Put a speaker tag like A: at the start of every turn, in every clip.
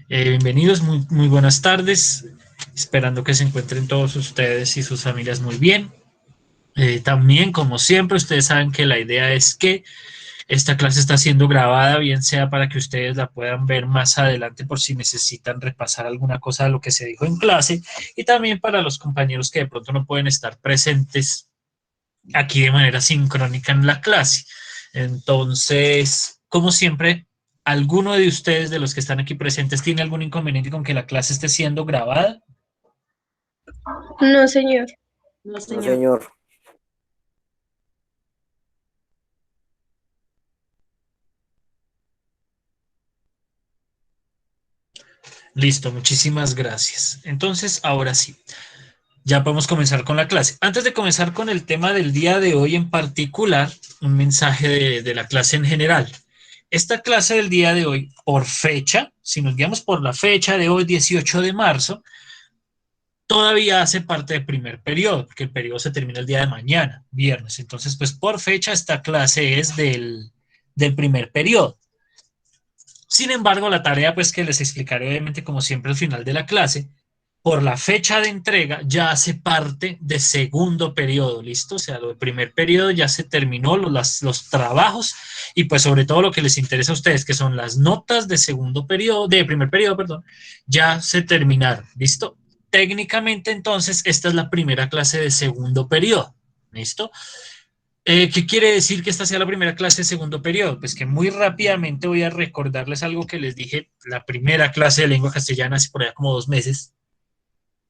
A: Bienvenidos, muy buenas tardes. Esperando que se encuentren todos ustedes y sus familias muy bien. También, como siempre, ustedes saben que la idea es que esta clase está siendo grabada, bien sea para que ustedes la puedan ver más adelante por si necesitan repasar alguna cosa de lo que se dijo en clase, y también para los compañeros que de pronto no pueden estar presentes aquí de manera sincrónica en la clase. Entonces, como siempre, ¿alguno de ustedes, de los que están aquí presentes, tiene algún inconveniente con que la clase esté siendo grabada?
B: No, señor.
C: No,
D: No,
C: señor.
D: señor.
A: Listo, muchísimas gracias. Entonces, ahora sí, ya podemos comenzar con la clase. Antes de comenzar con el tema del día de hoy en particular, un mensaje de la clase en general. Esta clase del día de hoy, por fecha, si nos guiamos por la fecha de hoy, 18 de marzo, todavía hace parte del primer periodo, porque el periodo se termina el día de mañana, viernes. Entonces, pues por fecha esta clase es del primer periodo. Sin embargo, la tarea pues que les explicaré obviamente como siempre al final de la clase, por la fecha de entrega ya hace parte de segundo periodo, ¿listo? O sea, lo del primer periodo ya se terminó, los trabajos y pues sobre todo lo que les interesa a ustedes, que son las notas de segundo periodo, de primer periodo, perdón, ya se terminaron, ¿listo? Técnicamente entonces esta es la primera clase de segundo periodo, ¿listo? ¿Qué quiere decir que esta sea la primera clase de segundo periodo? Pues que muy rápidamente voy a recordarles algo que les dije la primera clase de lengua castellana hace por allá como 2 meses,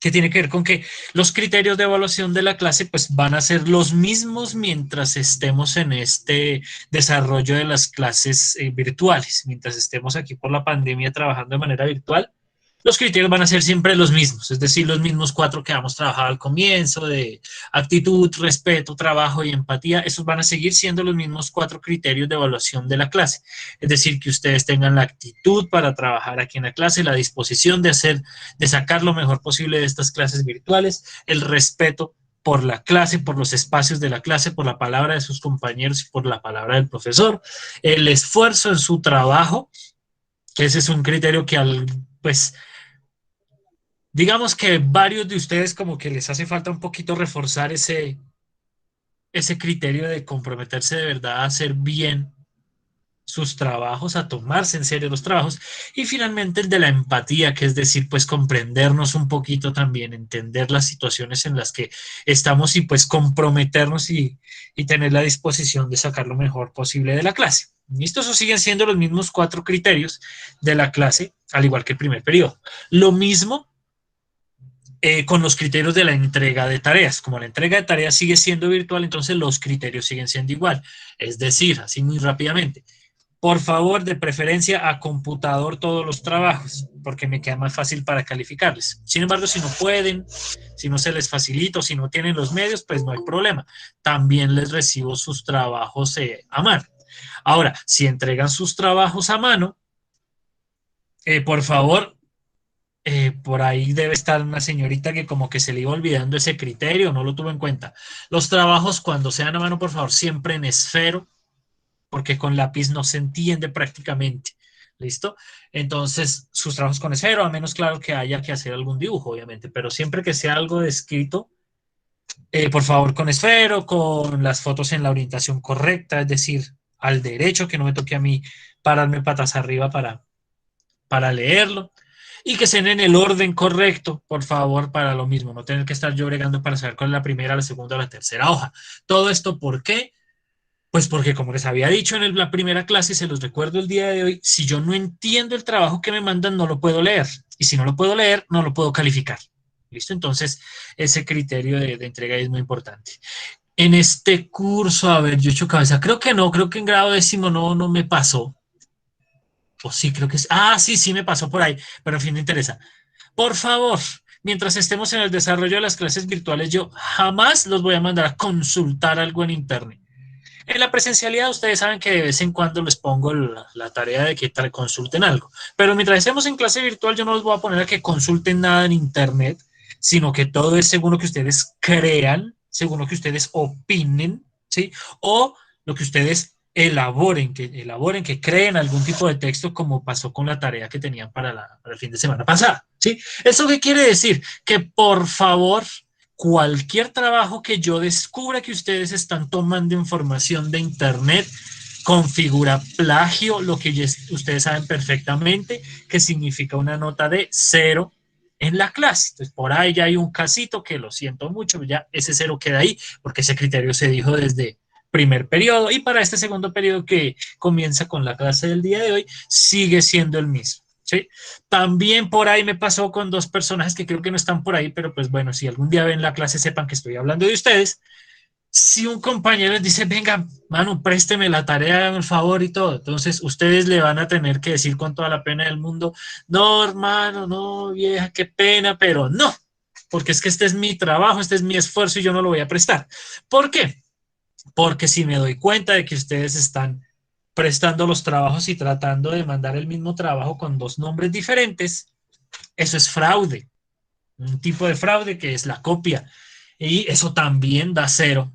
A: que tiene que ver con que los criterios de evaluación de la clase pues van a ser los mismos mientras estemos en este desarrollo de las clases virtuales, mientras estemos aquí por la pandemia trabajando de manera virtual. Los criterios van a ser siempre los mismos, es decir, los mismos 4 que hemos trabajado al comienzo, de actitud, respeto, trabajo y empatía. Esos van a seguir siendo los mismos 4 criterios de evaluación de la clase. Es decir, que ustedes tengan la actitud para trabajar aquí en la clase, la disposición de sacar lo mejor posible de estas clases virtuales, el respeto por la clase, por los espacios de la clase, por la palabra de sus compañeros y por la palabra del profesor, el esfuerzo en su trabajo, que ese es un criterio que pues digamos que varios de ustedes como que les hace falta un poquito reforzar ese criterio de comprometerse de verdad a hacer bien sus trabajos, a tomarse en serio los trabajos, y finalmente el de la empatía, que es decir, pues comprendernos un poquito también, entender las situaciones en las que estamos y pues comprometernos y tener la disposición de sacar lo mejor posible de la clase. ¿Listo? Esos siguen siendo los mismos 4 criterios de la clase, al igual que el primer periodo. Lo mismo con los criterios de la entrega de tareas. Como la entrega de tareas sigue siendo virtual, entonces los criterios siguen siendo igual. Es decir, así muy rápidamente, por favor, de preferencia a computador todos los trabajos, porque me queda más fácil para calificarles. Sin embargo, si no pueden, si no se les facilita o si no tienen los medios, pues no hay problema. También les recibo sus trabajos a mano. Ahora, si entregan sus trabajos a mano, por favor, por ahí debe estar una señorita que como que se le iba olvidando ese criterio, no lo tuvo en cuenta. Los trabajos cuando sean a mano, por favor, siempre en esfero, porque con lápiz no se entiende prácticamente. ¿Listo? Entonces, sus trabajos con esfero, a menos claro que haya que hacer algún dibujo, obviamente, pero siempre que sea algo de escrito, por favor, con esfero, con las fotos en la orientación correcta, es decir, al derecho, que no me toque a mí pararme patas arriba para leerlo, y que estén en el orden correcto, por favor, para lo mismo, no tener que estar yo bregando para saber cuál es la primera, la segunda o la tercera hoja. Todo esto, ¿por qué? Pues porque, como les había dicho en la primera clase, se los recuerdo el día de hoy, si yo no entiendo el trabajo que me mandan, no lo puedo leer. Y si no lo puedo leer, no lo puedo calificar. ¿Listo? Entonces, ese criterio de entrega es muy importante. En este curso, a ver, yo he hecho cabeza, creo que no, creo que en grado décimo no me pasó. O sí, creo que sí. Ah, sí, sí me pasó por ahí, pero en fin, no interesa. Por favor, mientras estemos en el desarrollo de las clases virtuales, yo jamás los voy a mandar a consultar algo en internet. En la presencialidad ustedes saben que de vez en cuando les pongo la tarea de que consulten algo, pero mientras estemos en clase virtual yo no los voy a poner a que consulten nada en internet, sino que todo es según lo que ustedes crean, según lo que ustedes opinen, ¿sí? O lo que ustedes que creen algún tipo de texto como pasó con la tarea que tenían para el fin de semana pasada, ¿sí? ¿Eso qué quiere decir? Que por favor, cualquier trabajo que yo descubra que ustedes están tomando información de internet configura plagio, lo que ustedes saben perfectamente que significa una nota de 0 en la clase. Entonces, por ahí ya hay un casito que lo siento mucho, ya ese 0 queda ahí porque ese criterio se dijo desde primer periodo y para este segundo periodo que comienza con la clase del día de hoy sigue siendo el mismo. ¿Sí? También por ahí me pasó con dos personajes que creo que no están por ahí, pero pues bueno, si algún día ven la clase sepan que estoy hablando de ustedes. Si un compañero les dice, venga, mano, présteme la tarea, hágame el favor y todo, entonces ustedes le van a tener que decir con toda la pena del mundo, no, hermano, no, vieja, qué pena, pero no, porque es que este es mi trabajo, este es mi esfuerzo y yo no lo voy a prestar. ¿Por qué? Porque si me doy cuenta de que ustedes están prestando los trabajos y tratando de mandar el mismo trabajo con dos nombres diferentes, eso es fraude, un tipo de fraude que es la copia. Y eso también da 0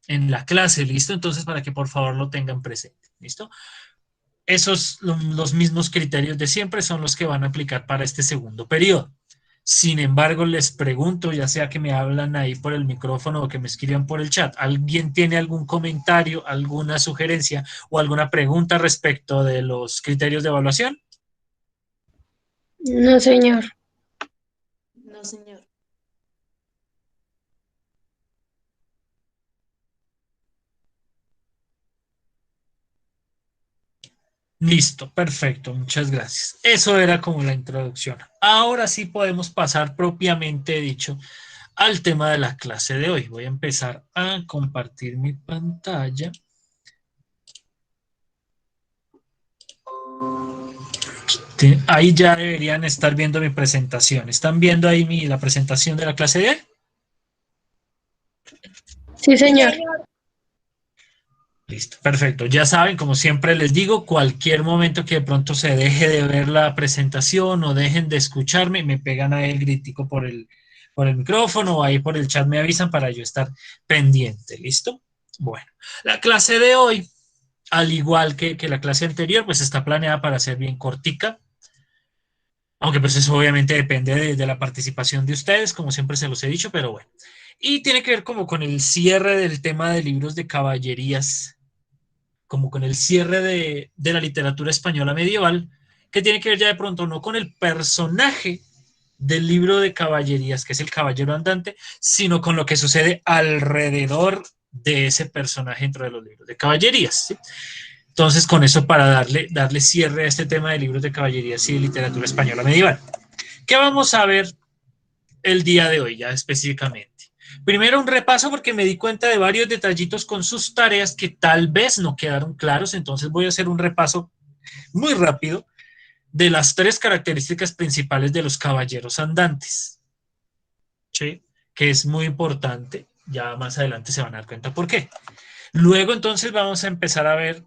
A: en la clase, ¿listo? Entonces, para que por favor lo tengan presente, ¿listo? Esos, los mismos criterios de siempre son los que van a aplicar para este segundo periodo. Sin embargo, les pregunto, ya sea que me hablan ahí por el micrófono o que me escriban por el chat, ¿alguien tiene algún comentario, alguna sugerencia o alguna pregunta respecto de los criterios de evaluación?
B: No, señor.
C: No, señor.
A: Listo, perfecto, muchas gracias. Eso era como la introducción. Ahora sí podemos pasar propiamente dicho al tema de la clase de hoy. Voy a empezar a compartir mi pantalla. Ahí ya deberían estar viendo mi presentación. ¿Están viendo ahí la presentación de la clase de hoy?
B: Sí, señor.
A: Listo, perfecto. Ya saben, como siempre les digo, cualquier momento que de pronto se deje de ver la presentación o dejen de escucharme, me pegan ahí el gritico por el micrófono o ahí por el chat me avisan para yo estar pendiente. ¿Listo? Bueno, la clase de hoy, al igual que la clase anterior, pues está planeada para ser bien cortica. Aunque pues eso obviamente depende de la participación de ustedes, como siempre se los he dicho, pero bueno. Y tiene que ver como con el cierre del tema de libros de caballerías, como con el cierre de la literatura española medieval, que tiene que ver ya de pronto no con el personaje del libro de caballerías, que es el caballero andante, sino con lo que sucede alrededor de ese personaje dentro de los libros de caballerías. ¿Sí? Entonces, con eso para darle cierre a este tema de libros de caballerías y de literatura española medieval. ¿Qué vamos a ver el día de hoy ya específicamente? Primero un repaso porque me di cuenta de varios detallitos con sus tareas que tal vez no quedaron claros, entonces voy a hacer un repaso muy rápido de las 3 características principales de los caballeros andantes, ¿sí? Que es muy importante, ya más adelante se van a dar cuenta por qué. Luego entonces vamos a empezar a ver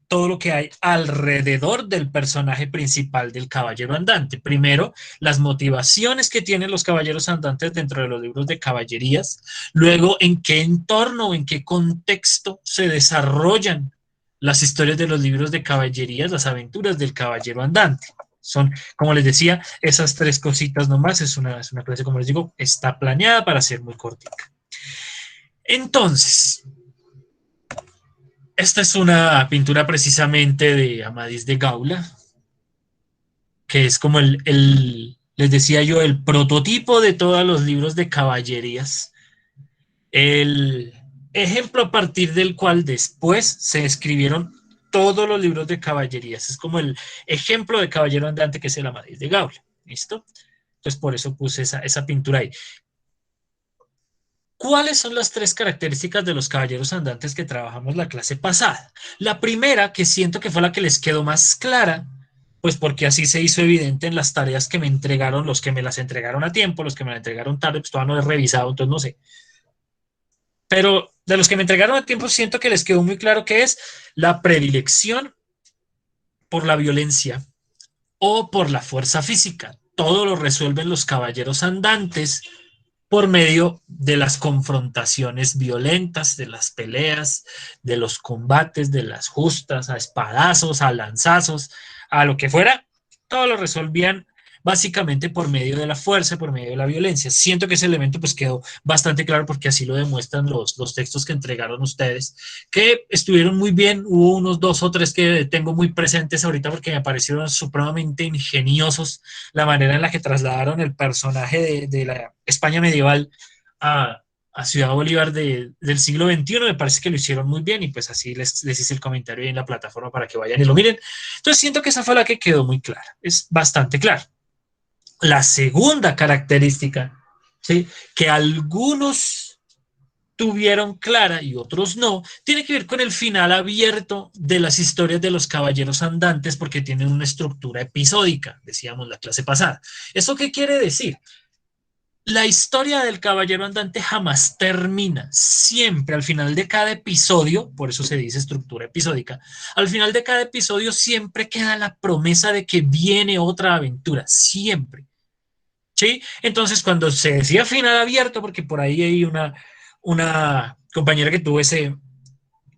A: todo lo que hay alrededor del personaje principal del caballero andante. Primero, las motivaciones que tienen los caballeros andantes dentro de los libros de caballerías. Luego, en qué entorno o en qué contexto se desarrollan las historias de los libros de caballerías, las aventuras del caballero andante. Son, como les decía, esas 3 cositas nomás. Es una clase, como les digo, está planeada para ser muy cortica. Entonces, esta es una pintura precisamente de Amadís de Gaula, que es como les decía yo, el prototipo de todos los libros de caballerías. El ejemplo a partir del cual después se escribieron todos los libros de caballerías. Es como el ejemplo de caballero andante que es el Amadís de Gaula. ¿Listo? Entonces por eso puse esa pintura ahí. ¿Cuáles son las 3 características de los caballeros andantes que trabajamos la clase pasada? La primera, que siento que fue la que les quedó más clara, pues porque así se hizo evidente en las tareas que me entregaron, los que me las entregaron a tiempo, los que me las entregaron tarde, pues todavía no he revisado, entonces no sé. Pero de los que me entregaron a tiempo siento que les quedó muy claro que es la predilección por la violencia o por la fuerza física. Todo lo resuelven los caballeros andantes por medio de las confrontaciones violentas, de las peleas, de los combates, de las justas, a espadazos, a lanzazos, a lo que fuera, todo lo resolvían básicamente por medio de la fuerza, por medio de la violencia. Siento que ese elemento pues quedó bastante claro porque así lo demuestran los textos que entregaron ustedes, que estuvieron muy bien. Hubo unos dos o tres que tengo muy presentes ahorita porque me parecieron supremamente ingeniosos la manera en la que trasladaron el personaje de la España medieval a Ciudad Bolívar del siglo XXI. Me parece que lo hicieron muy bien y pues así les hice el comentario ahí en la plataforma para que vayan y lo miren. Entonces siento que esa fue la que quedó muy clara, es bastante clara. La segunda característica, ¿sí?, que algunos tuvieron clara y otros no, tiene que ver con el final abierto de las historias de los caballeros andantes, porque tienen una estructura episódica, decíamos la clase pasada. ¿Eso qué quiere decir? La historia del caballero andante jamás termina. Siempre al final de cada episodio, por eso se dice estructura episódica, al final de cada episodio siempre queda la promesa de que viene otra aventura, siempre. ¿Sí? Entonces, cuando se decía final abierto, porque por ahí hay una compañera que tuvo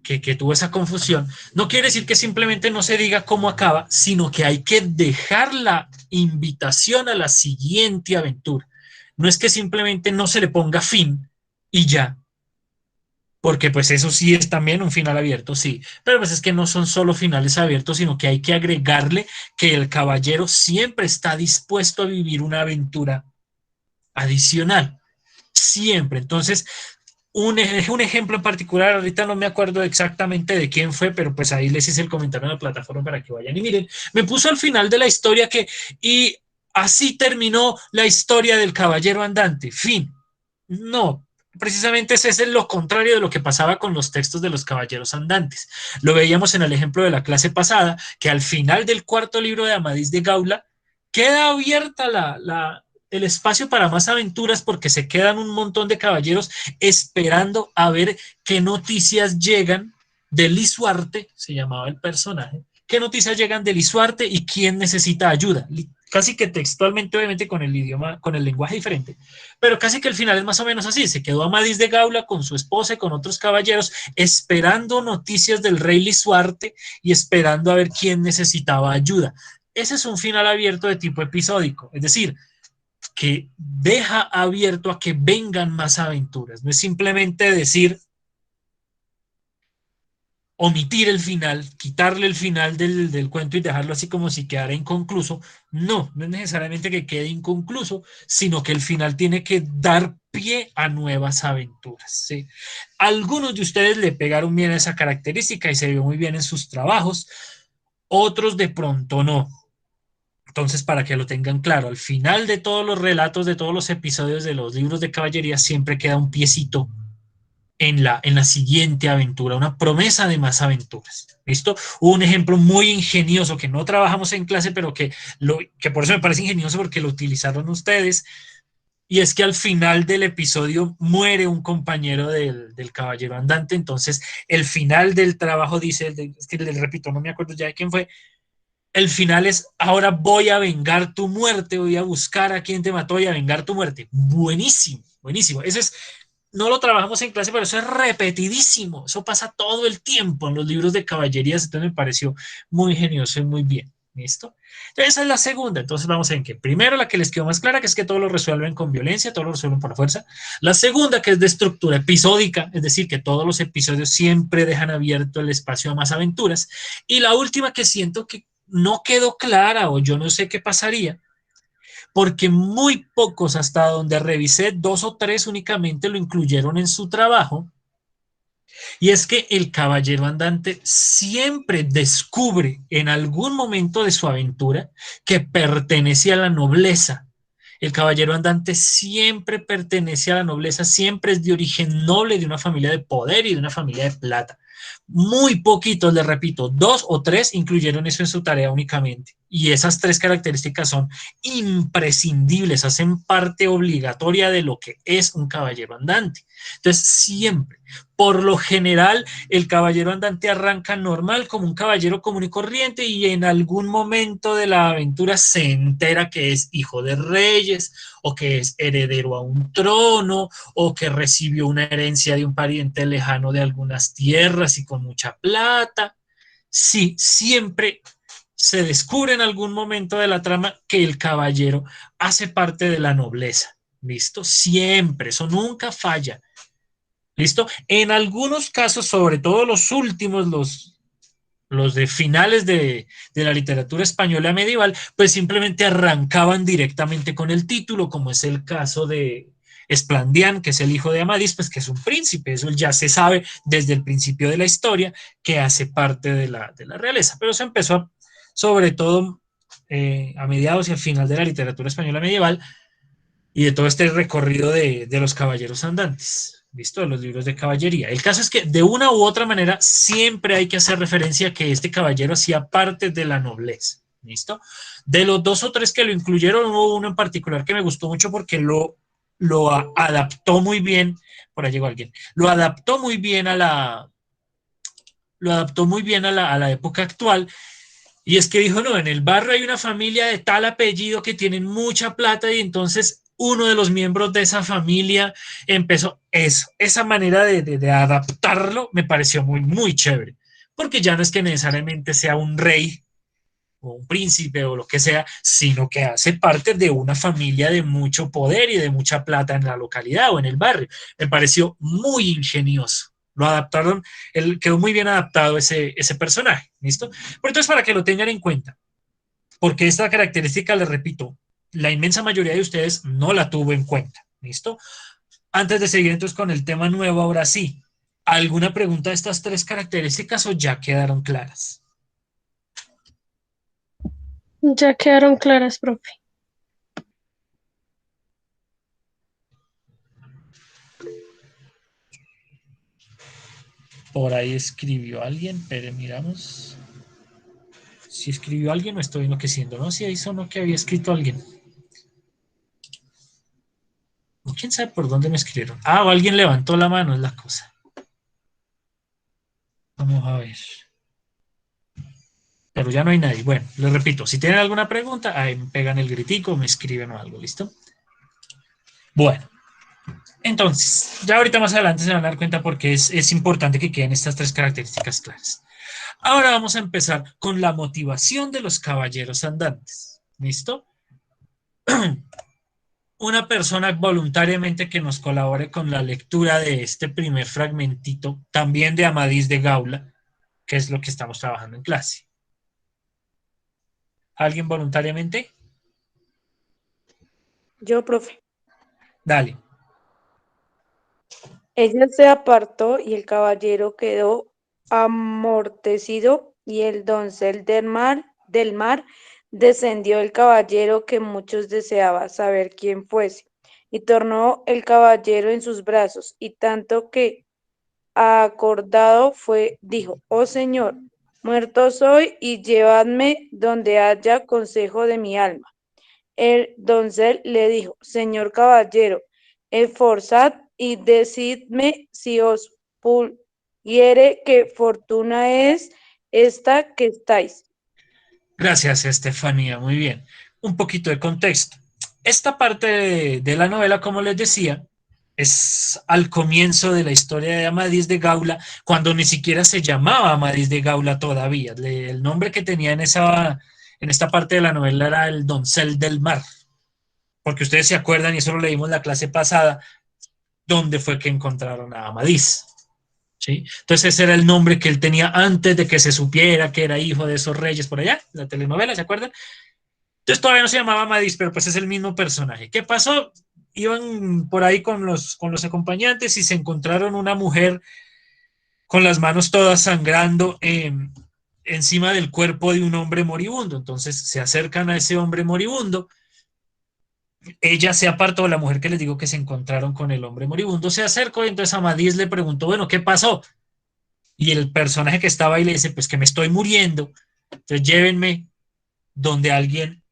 A: que tuvo esa confusión, no quiere decir que simplemente no se diga cómo acaba, sino que hay que dejar la invitación a la siguiente aventura. No es que simplemente no se le ponga fin y ya, porque pues eso sí es también un final abierto, sí, pero pues es que no son solo finales abiertos, sino que hay que agregarle que el caballero siempre está dispuesto a vivir una aventura adicional, siempre. Entonces, un ejemplo en particular, ahorita no me acuerdo exactamente de quién fue, pero pues ahí les hice el comentario en la plataforma para que vayan y miren. Me puso al final de la historia y así terminó la historia del caballero andante, fin. No, precisamente ese es lo contrario de lo que pasaba con los textos de los caballeros andantes. Lo veíamos en el ejemplo de la clase pasada, que al final del cuarto libro de Amadís de Gaula queda abierta el espacio para más aventuras, porque se quedan un montón de caballeros esperando a ver qué noticias llegan de Lisuarte, se llamaba el personaje, qué noticias llegan de Lisuarte y quién necesita ayuda. Casi que textualmente, obviamente con el idioma, con el lenguaje diferente, pero casi que el final es más o menos así. Se quedó Amadís de Gaula con su esposa y con otros caballeros esperando noticias del rey Lisuarte y esperando a ver quién necesitaba ayuda. Ese es un final abierto de tipo episódico, es decir, que deja abierto a que vengan más aventuras. No es simplemente decir, omitir el final, quitarle el final del cuento y dejarlo así como si quedara inconcluso. No, no es necesariamente que quede inconcluso, sino que el final tiene que dar pie a nuevas aventuras, ¿sí? Algunos de ustedes le pegaron bien a esa característica y se vio muy bien en sus trabajos, otros de pronto no. Entonces, para que lo tengan claro, al final de todos los relatos, de todos los episodios de los libros de caballería, siempre queda un piecito en la siguiente aventura, una promesa de más aventuras. ¿Listo? Un ejemplo muy ingenioso que no trabajamos en clase, pero que por eso me parece ingenioso porque lo utilizaron ustedes, y es que al final del episodio muere un compañero del caballero andante. Entonces, el final del trabajo dice, es que les repito, no me acuerdo ya de quién fue, el final es: ahora voy a vengar tu muerte, voy a buscar a quien te mató y a vengar tu muerte. Buenísimo, buenísimo. Eso es, no lo trabajamos en clase, pero eso es repetidísimo. Eso pasa todo el tiempo en los libros de caballerías. Entonces me pareció muy ingenioso y muy bien. ¿Listo? Entonces esa es la segunda. Entonces vamos a ver que primero la que les quedó más clara, que es que todo lo resuelven con violencia, todo lo resuelven por la fuerza. La segunda, que es de estructura episódica, es decir, que todos los episodios siempre dejan abierto el espacio a más aventuras. Y la última, que siento que no quedó clara, o yo no sé qué pasaría, porque muy pocos, hasta donde revisé, dos o tres únicamente lo incluyeron en su trabajo, y es que el caballero andante siempre descubre en algún momento de su aventura que pertenece a la nobleza. El caballero andante siempre pertenece a la nobleza, siempre es de origen noble, de una familia de poder y de una familia de plata. Muy poquitos, les repito, 2 o 3 incluyeron eso en su tarea únicamente. Y esas 3 características son imprescindibles, hacen parte obligatoria de lo que es un caballero andante. Entonces, siempre, por lo general, el caballero andante arranca normal como un caballero común y corriente y en algún momento de la aventura se entera que es hijo de reyes o que es heredero a un trono o que recibió una herencia de un pariente lejano de algunas tierras y con mucha plata. Sí, siempre se descubre en algún momento de la trama que el caballero hace parte de la nobleza. ¿Listo? Siempre, eso nunca falla. ¿Listo? En algunos casos, sobre todo los últimos, los de finales de la literatura española medieval, pues simplemente arrancaban directamente con el título, como es el caso de Esplandián, que es el hijo de Amadís, pues que es un príncipe, eso ya se sabe desde el principio de la historia, que hace parte de la realeza, pero eso empezó sobre todo a mediados y al final de la literatura española medieval, y de todo este recorrido de los caballeros andantes, ¿listo? De los libros de caballería. El caso es que de una u otra manera siempre hay que hacer referencia a que este caballero hacía parte de la nobleza, ¿listo? De los 2 o 3 que lo incluyeron, hubo uno en particular que me gustó mucho porque lo adaptó muy bien, por ahí llegó alguien, lo adaptó muy bien a lo adaptó muy bien a la época actual. Y es que dijo, no, en el barrio hay una familia de tal apellido que tienen mucha plata y entonces uno de los miembros de esa familia empezó eso, esa manera de adaptarlo me pareció muy, muy chévere, porque ya no es que necesariamente sea un rey o un príncipe o lo que sea, sino que hace parte de una familia de mucho poder y de mucha plata en la localidad o en el barrio. Me pareció muy ingenioso. Lo adaptaron, él quedó muy bien adaptado ese personaje, ¿listo? Pero entonces, para que lo tengan en cuenta, porque esta característica, les repito, la inmensa mayoría de ustedes no la tuvo en cuenta, ¿listo? Antes de seguir entonces con el tema nuevo, ahora sí, ¿alguna pregunta de estas 3 características o ya quedaron claras?
B: Ya quedaron claras, profe.
A: Por ahí escribió alguien, pero miramos. Si escribió alguien, me estoy enloqueciendo, ¿no? Si ahí sonó que había escrito alguien. ¿Quién sabe por dónde me escribieron? Ah, o alguien levantó la mano, es la cosa. Vamos a ver. Pero ya no hay nadie. Bueno, les repito, si tienen alguna pregunta, ahí me pegan el gritico, me escriben o algo, ¿listo? Bueno, entonces, ya ahorita más adelante se van a dar cuenta porque es importante que queden estas 3 características claras. Ahora vamos a empezar con la motivación de los caballeros andantes. ¿Listo? Una persona voluntariamente que nos colabore con la lectura de este primer fragmentito, también de Amadís de Gaula, que es lo que estamos trabajando en clase. ¿Alguien voluntariamente?
C: Yo, profe.
A: Dale.
C: Ella se apartó y el caballero quedó amortecido y el doncel del mar descendió el caballero que muchos deseaba saber quién fuese y tornó el caballero en sus brazos y tanto que acordado fue, dijo, oh señor, muerto soy y llevadme donde haya consejo de mi alma. El doncel le dijo, señor caballero, esforzad y decidme si os pudiere qué fortuna es esta que estáis.
A: Gracias, Estefanía. Muy bien. Un poquito de contexto. Esta parte de la novela, como les decía, es al comienzo de la historia de Amadís de Gaula, cuando ni siquiera se llamaba Amadís de Gaula todavía. El nombre que tenía en esta parte de la novela era el Doncel del Mar, porque ustedes se acuerdan, y eso lo leímos en la clase pasada, dónde fue que encontraron a Amadís. ¿Sí? Entonces ese era el nombre que él tenía antes de que se supiera que era hijo de esos reyes por allá, la telenovela, ¿se acuerdan? Entonces todavía no se llamaba Amadís, pero pues es el mismo personaje. ¿Qué pasó? Iban por ahí con los acompañantes y se encontraron una mujer con las manos todas sangrando encima del cuerpo de un hombre moribundo. Entonces se acercan a ese hombre moribundo. Ella se apartó, la mujer que les digo que se encontraron con el hombre moribundo se acercó y entonces Amadís le preguntó, bueno, ¿qué pasó? Y el personaje que estaba ahí le dice, pues que me estoy muriendo, entonces llévenme donde alguien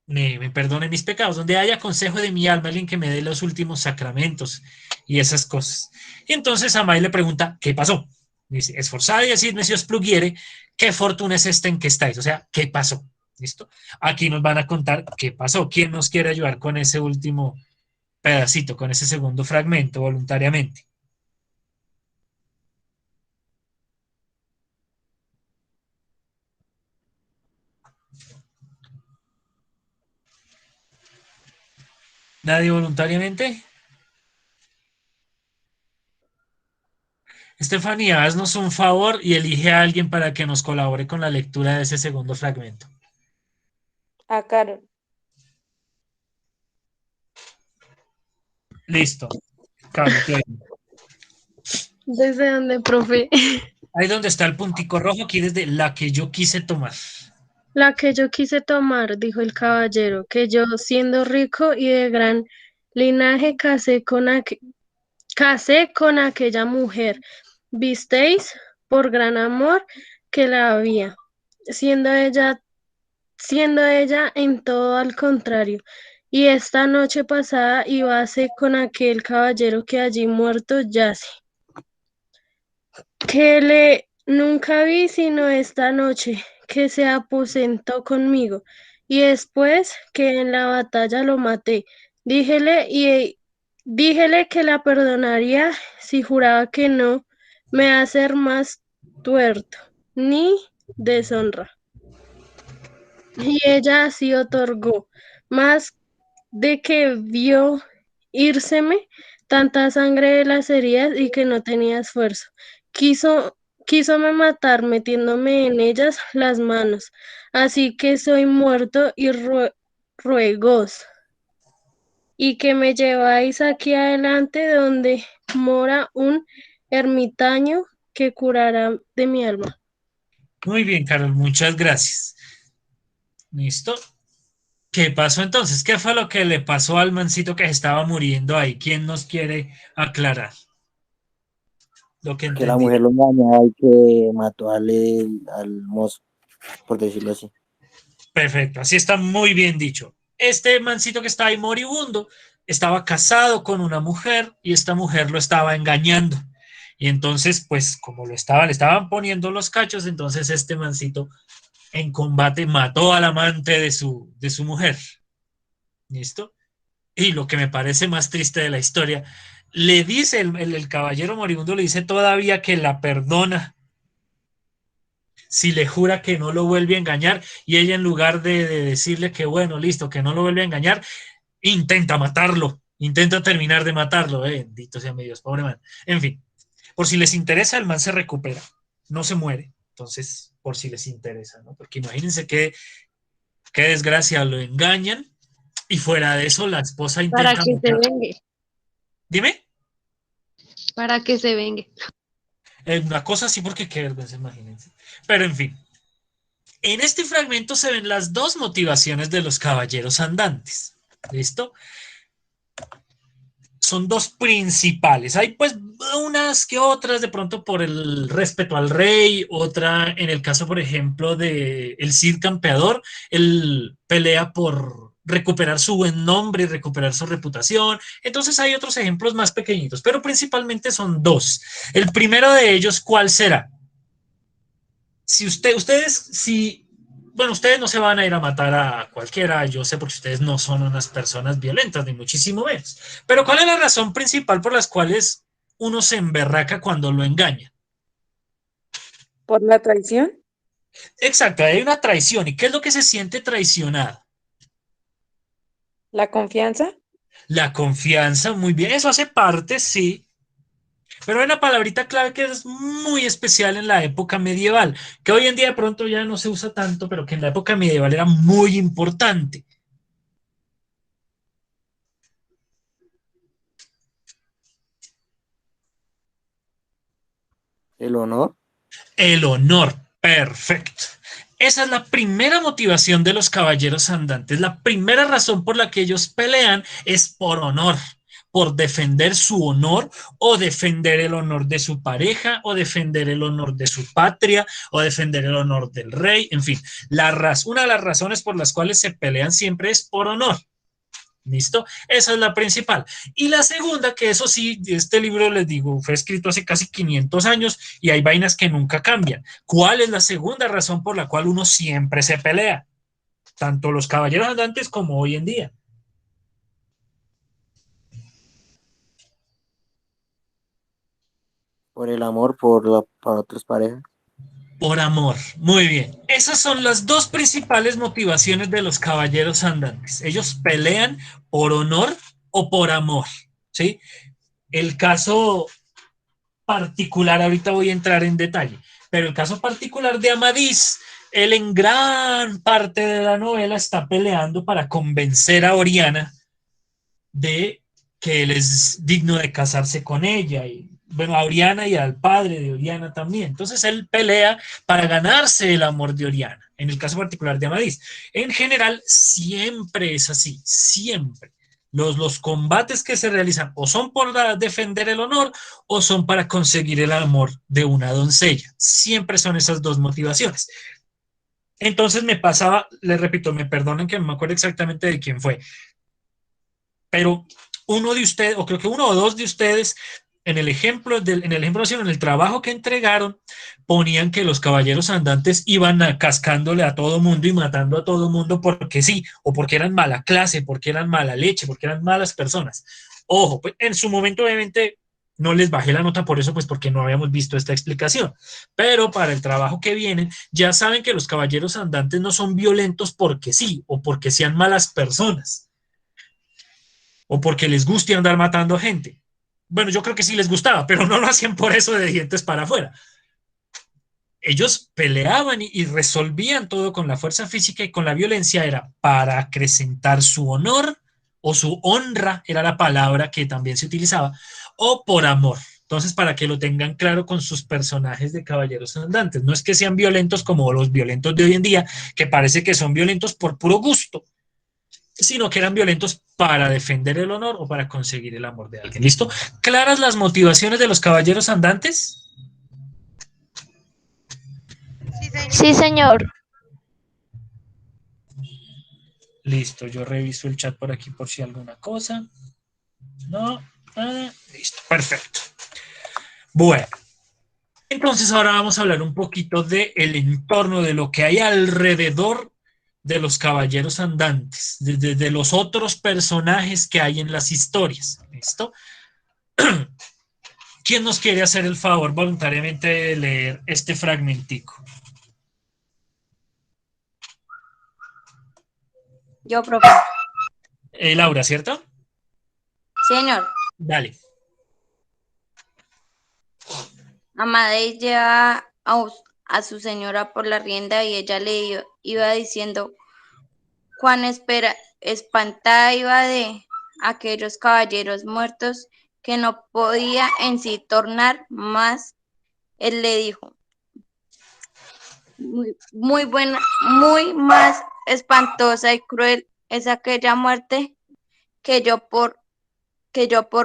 A: me perdone mis pecados, donde haya consejo de mi alma, alguien que me dé los últimos sacramentos y esas cosas. Y entonces Amai le pregunta, ¿qué pasó? Dice, esforzad y decidme si os plugiere, ¿qué fortuna es esta en que estáis? O sea, ¿qué pasó? ¿Listo? Aquí nos van a contar qué pasó. ¿Quién nos quiere ayudar con ese último pedacito, con ese segundo fragmento voluntariamente? ¿Nadie voluntariamente? Estefanía, haznos un favor y elige a alguien para que nos colabore con la lectura de ese segundo fragmento.
C: A Carol.
A: Listo. Carlos, te oigo.
B: ¿Desde dónde, profe?
A: Ahí donde está el puntico rojo, aquí desde la que yo quise tomar.
B: La que yo quise tomar, dijo el caballero, que yo, siendo rico y de gran linaje, casé con aquella mujer. ¿Visteis? Por gran amor que la había, siendo ella, siendo ella en todo al contrario. Y esta noche pasada ibase con aquel caballero que allí muerto yace, que le nunca vi sino esta noche, que se aposentó conmigo, y después que en la batalla lo maté, díjele y díjele que la perdonaría si juraba que no me hacer más tuerto, ni deshonra. Y ella así otorgó, más de que vio írseme tanta sangre de las heridas y que no tenía esfuerzo. Quísome matar metiéndome en ellas las manos, así que soy muerto y ruegos, y que me lleváis aquí adelante donde mora un ermitaño que curará de mi alma.
A: Muy bien, Carol, muchas gracias. ¿Listo? ¿Qué pasó entonces? ¿Qué fue lo que le pasó al mancito que estaba muriendo ahí? ¿Quién nos quiere aclarar lo que
D: Que la
A: entendí?
D: mujer lo engañaba y que mató al mozo, por decirlo así.
A: Perfecto, así está muy bien dicho. Este mancito que está ahí moribundo estaba casado con una mujer y esta mujer lo estaba engañando. Y entonces, pues como le estaban poniendo los cachos, entonces este mancito en combate mató al amante de su mujer. ¿Listo? Y lo que me parece más triste de la historia, le dice el caballero moribundo, le dice todavía que la perdona si le jura que no lo vuelve a engañar y ella en lugar de decirle que bueno, listo, que no lo vuelve a engañar, intenta matarlo, intenta terminar de matarlo, bendito sea mi Dios, pobre man. En fin, por si les interesa, el man se recupera, no se muere, entonces, por si les interesa, ¿no? Porque imagínense qué desgracia, lo engañan y fuera de eso la esposa
E: Para
A: intenta
E: que se
A: matar.
E: vengue,
A: Dime.
E: para que se vengue.
A: Una cosa así porque qué vergüenza, imagínense. Pero en fin, en este fragmento se ven las dos motivaciones de los caballeros andantes. ¿Listo? Son dos principales. Hay pues unas que otras de pronto por el respeto al rey, otra en el caso, por ejemplo, de el Cid Campeador, él pelea por recuperar su buen nombre y recuperar su reputación. Entonces hay otros ejemplos más pequeñitos, pero principalmente son dos. El primero de ellos, ¿cuál será? Si bueno, ustedes no se van a ir a matar a cualquiera, yo sé porque ustedes no son unas personas violentas, ni muchísimo menos. Pero ¿cuál es la razón principal por las cuales uno se emberraca cuando lo engaña?
C: ¿Por la traición?
A: Exacto, hay una traición. ¿Y qué es lo que se siente traicionada?
C: ¿La confianza?
A: La confianza, muy bien, eso hace parte, sí, pero hay una palabrita clave que es muy especial en la época medieval, que hoy en día de pronto ya no se usa tanto, pero que en la época medieval era muy importante.
D: El honor.
A: El honor, perfecto. Esa es la primera motivación de los caballeros andantes. La primera razón por la que ellos pelean es por honor, por defender su honor o defender el honor de su pareja o defender el honor de su patria o defender el honor del rey, en fin, una de las razones por las cuales se pelean siempre es por honor. ¿Listo? Esa es la principal. Y la segunda, que eso sí, este libro, les digo, fue escrito hace casi 500 años y hay vainas que nunca cambian. ¿Cuál es la segunda razón por la cual uno siempre se pelea? Tanto los caballeros andantes como hoy en día.
D: Por el amor, para otras parejas.
A: Por amor. Muy bien. Esas son las dos principales motivaciones de los caballeros andantes. Ellos pelean por honor o por amor. ¿Sí? El caso particular, ahorita voy a entrar en detalle, pero el caso particular de Amadís, él en gran parte de la novela está peleando para convencer a Oriana de que él es digno de casarse con ella y bueno, a Oriana y al padre de Oriana también. Entonces él pelea para ganarse el amor de Oriana, en el caso particular de Amadís. En general, siempre es así, siempre. Los combates que se realizan o son por defender el honor o son para conseguir el amor de una doncella. Siempre son esas dos motivaciones. Entonces me pasaba, les repito, me perdonen que no me acuerdo exactamente de quién fue, pero uno de ustedes, o creo que uno o dos de ustedes, en el ejemplo, en el trabajo que entregaron, ponían que los caballeros andantes iban cascándole a todo mundo y matando a todo mundo porque sí, o porque eran mala clase, porque eran mala leche, porque eran malas personas. Ojo, pues en su momento obviamente no les bajé la nota por eso, pues porque no habíamos visto esta explicación. Pero para el trabajo que vienen, ya saben que los caballeros andantes no son violentos porque sí, o porque sean malas personas o porque les guste andar matando gente. Bueno, yo creo que sí les gustaba, pero no lo hacían por eso de dientes para afuera. Ellos peleaban y resolvían todo con la fuerza física y con la violencia, era para acrecentar su honor o su honra, era la palabra que también se utilizaba, o por amor. Entonces, para que lo tengan claro con sus personajes de caballeros andantes, no es que sean violentos como los violentos de hoy en día, que parece que son violentos por puro gusto, sino que eran violentos para defender el honor o para conseguir el amor de alguien. ¿Listo? ¿Claras las motivaciones de los caballeros andantes?
E: Sí, señor.
A: Listo, yo reviso el chat por aquí por si alguna cosa. No, listo, perfecto. Bueno, entonces ahora vamos a hablar un poquito del entorno, de lo que hay alrededor de los caballeros andantes, de los otros personajes que hay en las historias. ¿Listo? ¿Quién nos quiere hacer el favor voluntariamente de leer este fragmentico?
C: Yo, profe.
A: Laura, ¿cierto?
C: Señor,
A: Dale.
C: Amadís lleva a su señora por la rienda y ella le iba diciendo cuán espantada iba de aquellos caballeros muertos que no podía en sí tornar más. Él le dijo, muy buena, muy más espantosa y cruel es aquella muerte que yo por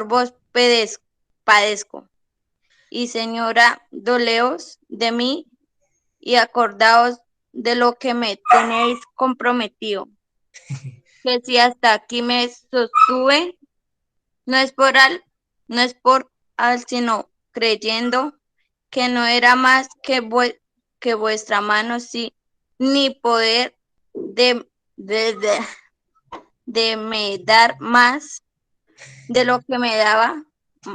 C: vos padezco. Y señora, doleos de mí y acordaos de lo que me tenéis comprometido, que si hasta aquí me sostuve, no es por no es por sino creyendo que no era más que vuestra mano, sí, ni poder de, de, de, de me dar más de lo que me daba,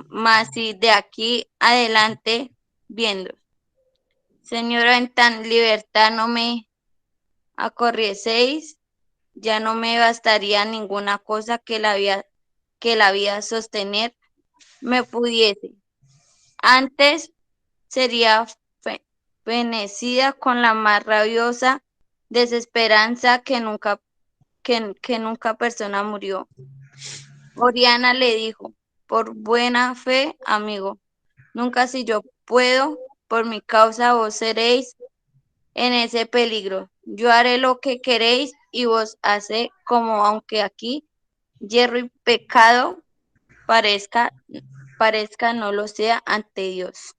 C: más y de aquí adelante viendo. Señora, en tan libertad no me acorrieseis, ya no me bastaría ninguna cosa que la vida sostener me pudiese. Antes sería fenecida con la más rabiosa desesperanza que nunca persona murió. Oriana le dijo, por buena fe, amigo, nunca si yo puedo, por mi causa vos seréis en ese peligro. Yo haré lo que queréis y vos hace como aunque aquí hierro y pecado
E: parezca, parezca no lo sea ante Dios.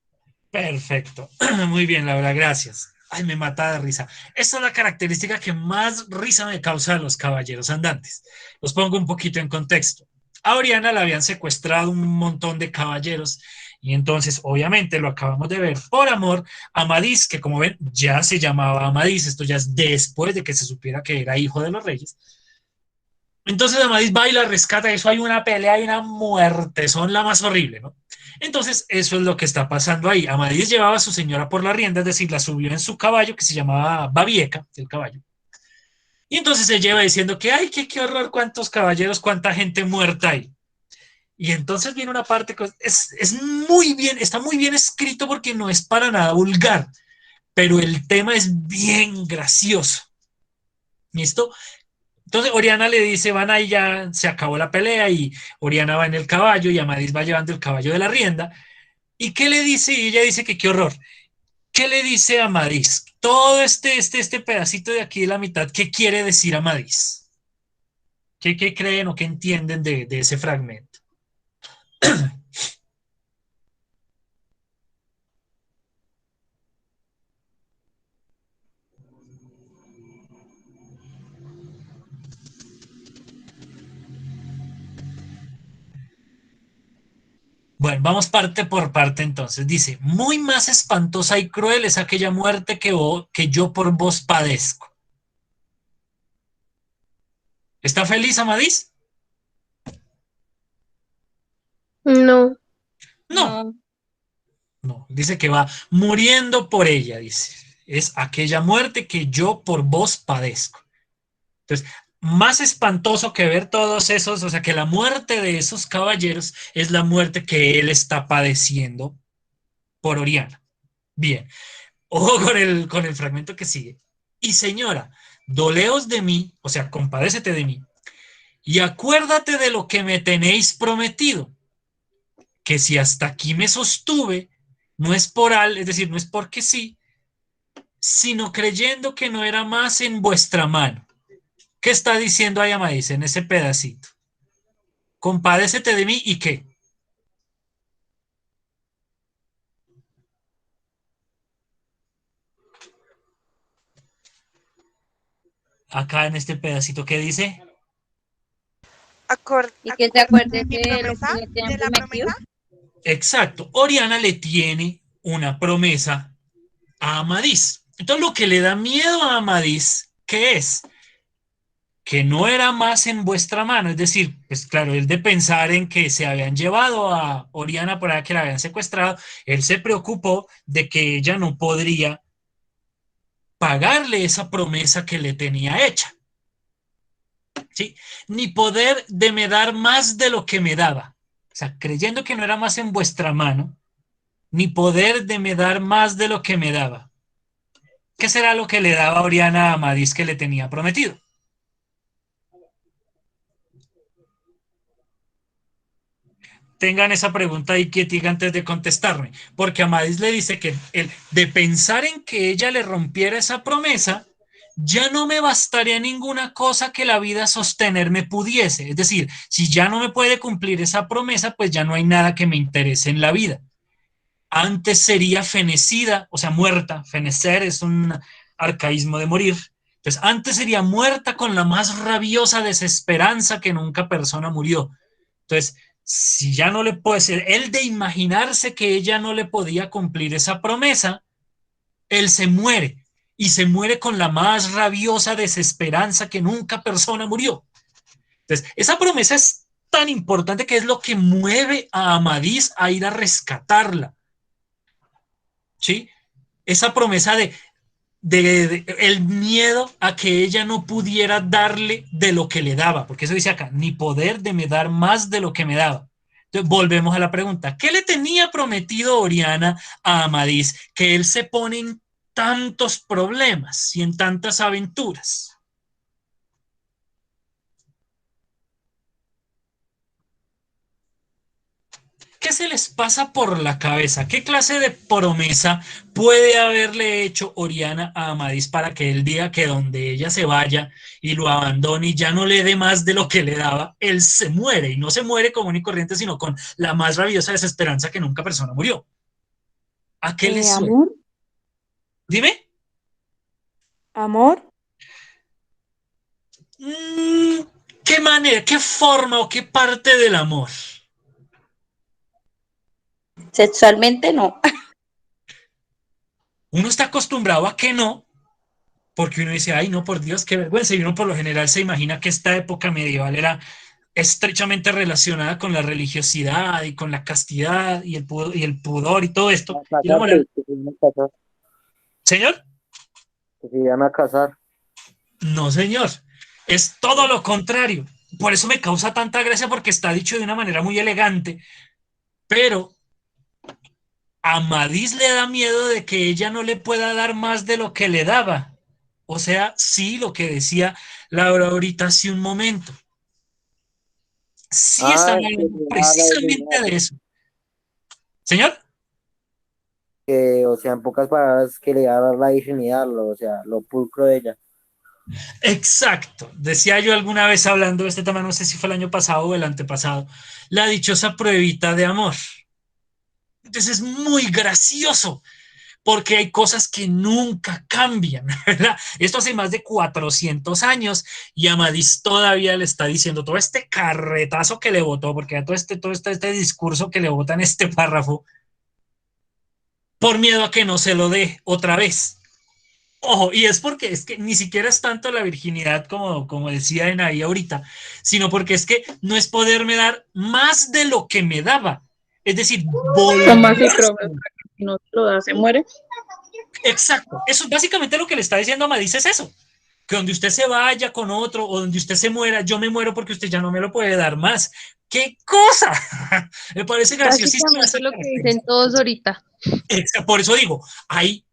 A: Perfecto. Muy bien, Laura, gracias. Ay, me mata de risa. Esta es la característica que más risa me causa de los caballeros andantes. Los pongo un poquito en contexto. A Oriana la habían secuestrado un montón de caballeros y entonces, obviamente, lo acabamos de ver, por amor, Amadís, que como ven, ya se llamaba Amadís, esto ya es después de que se supiera que era hijo de los reyes. Entonces Amadís va y la rescata, eso hay una pelea y una muerte, son la más horrible, ¿no? Entonces, eso es lo que está pasando ahí. Amadís llevaba a su señora por la rienda, es decir, la subió en su caballo, que se llamaba Babieca, el caballo. Y entonces se lleva diciendo que, ay, qué horror, cuántos caballeros, cuánta gente muerta hay. Y entonces viene una parte que es muy bien, está muy bien escrito porque no es para nada vulgar, pero el tema es bien gracioso. ¿Listo? Entonces Oriana le dice, van ahí, ya se acabó la pelea y Oriana va en el caballo y Amadís va llevando el caballo de la rienda. ¿Y qué le dice? Y ella dice que qué horror. ¿Qué le dice a Amadís? Todo este pedacito de aquí de la mitad, ¿qué quiere decir Amadís? ¿Qué creen o qué entienden de ese fragmento? Bueno, vamos parte por parte entonces. Dice, muy más espantosa y cruel es aquella muerte que yo por vos padezco. ¿Está feliz Amadís?
B: No,
A: No,
E: No,
A: no. Dice que va muriendo por ella, dice. Es aquella muerte que yo por vos padezco. Entonces, más espantoso que ver todos esos, o sea, que la muerte de esos caballeros es la muerte que él está padeciendo por Oriana. Bien, ojo con el fragmento que sigue. Y señora, doleos de mí, o sea, compadécete de mí, y acuérdate de lo que me tenéis prometido, que si hasta aquí me sostuve, no es por al, es decir, no es porque sí, sino creyendo que no era más en vuestra mano. ¿Qué está diciendo ahí Amadís en ese pedacito? Compadécete de mí y qué. Acá en este pedacito que dice,
E: y que se
F: Acuérdate
E: acuerde
F: de mi
E: de lo
F: promesa,
E: que le tienen
F: de la
E: prometido.
F: promesa.
A: exacto, Oriana le tiene una promesa a Amadís. Entonces lo que le da miedo a Amadís, ¿qué es? Que no era más en vuestra mano, es decir, pues claro, él de pensar en que se habían llevado a Oriana por allá, que la habían secuestrado, él se preocupó de que ella no podría pagarle esa promesa que le tenía hecha, ¿sí? Ni poder de me dar más de lo que me daba, o sea, creyendo que no era más en vuestra mano, ni poder de me dar más de lo que me daba. ¿Qué será lo que le daba Oriana a Amadís que le tenía prometido? Tengan esa pregunta ahí quietica antes de contestarme, porque Amadís le dice que el, de pensar en que ella le rompiera esa promesa, ya no me bastaría ninguna cosa que la vida sostenerme pudiese. Es decir, si ya no me puede cumplir esa promesa, pues ya no hay nada que me interese en la vida. Antes sería fenecida, o sea, muerta. Fenecer es un arcaísmo de morir. Entonces, antes sería muerta con la más rabiosa desesperanza que nunca persona murió. Entonces, si ya no le puede ser, él de imaginarse que ella no le podía cumplir esa promesa, él se muere y se muere con la más rabiosa desesperanza que nunca persona murió. Entonces, esa promesa es tan importante que es lo que mueve a Amadís a ir a rescatarla, ¿sí? Esa promesa de el miedo a que ella no pudiera darle de lo que le daba, porque eso dice acá, ni poder de me dar más de lo que me daba. Entonces, volvemos a la pregunta, ¿qué le tenía prometido Oriana a Amadís que él se pone en tantos problemas y en tantas aventuras? ¿qué se les pasa por la cabeza? ¿Qué clase de promesa puede haberle hecho Oriana a Amadís para que él diga que donde ella se vaya y lo abandone y ya no le dé más de lo que le daba, él se muere y no se muere común y corriente, sino con la más rabiosa desesperanza que nunca persona murió? ¿A qué le suena?
C: ¿Amor?
A: Dime.
C: ¿Amor?
A: ¿Qué manera, qué forma o qué parte del amor?
E: Sexualmente no.
A: Uno está acostumbrado a que no, porque uno dice, ay, no, por Dios, qué vergüenza. Y uno por lo general se imagina que esta época medieval era estrechamente relacionada con la religiosidad y con la castidad y el pudor y todo esto.
D: A
A: Y la moral.
D: casarse, que se iban a casar,
A: Señor,
D: que se iban a casar.
A: no, señor. Es todo lo contrario. Por eso me causa tanta gracia porque está dicho de una manera muy elegante, pero a Amadís le da miedo de que ella no le pueda dar más de lo que le daba. O sea, sí, lo que decía Laura ahorita hace un momento. Sí
D: Ah,
A: están
D: es que
A: hablando
D: le da la
A: precisamente
D: virginidad.
A: de eso. Señor,
D: Que, o sea, en pocas palabras, que le da la virginidad, o sea, lo pulcro de ella.
A: exacto. Decía yo alguna vez hablando de este tema, no sé si fue el año pasado o el antepasado, la dichosa pruebita de amor. Entonces es muy gracioso porque hay cosas que nunca cambian, ¿verdad? Esto hace más de 400 años y Amadís todavía le está diciendo todo este carretazo que le votó, porque todo este discurso que le vota en este párrafo, por miedo a que no se lo dé otra vez. Ojo, y es porque es que ni siquiera es tanto la virginidad como decía Enaí ahorita, sino porque es que no es poderme dar más de lo que me daba. Es decir,
F: ¿Cómo así,
A: volver.
F: profe? Si no te lo da, se muere.
A: Exacto. Eso es básicamente lo que le está diciendo Amadís, es eso. Que donde usted se vaya con otro o donde usted se muera, yo me muero porque usted ya no me lo puede dar más. ¡Qué cosa! Me parece graciosísima esa
F: Básicamente lo que dicen
A: característica.
F: todos ahorita.
A: Por eso digo, hay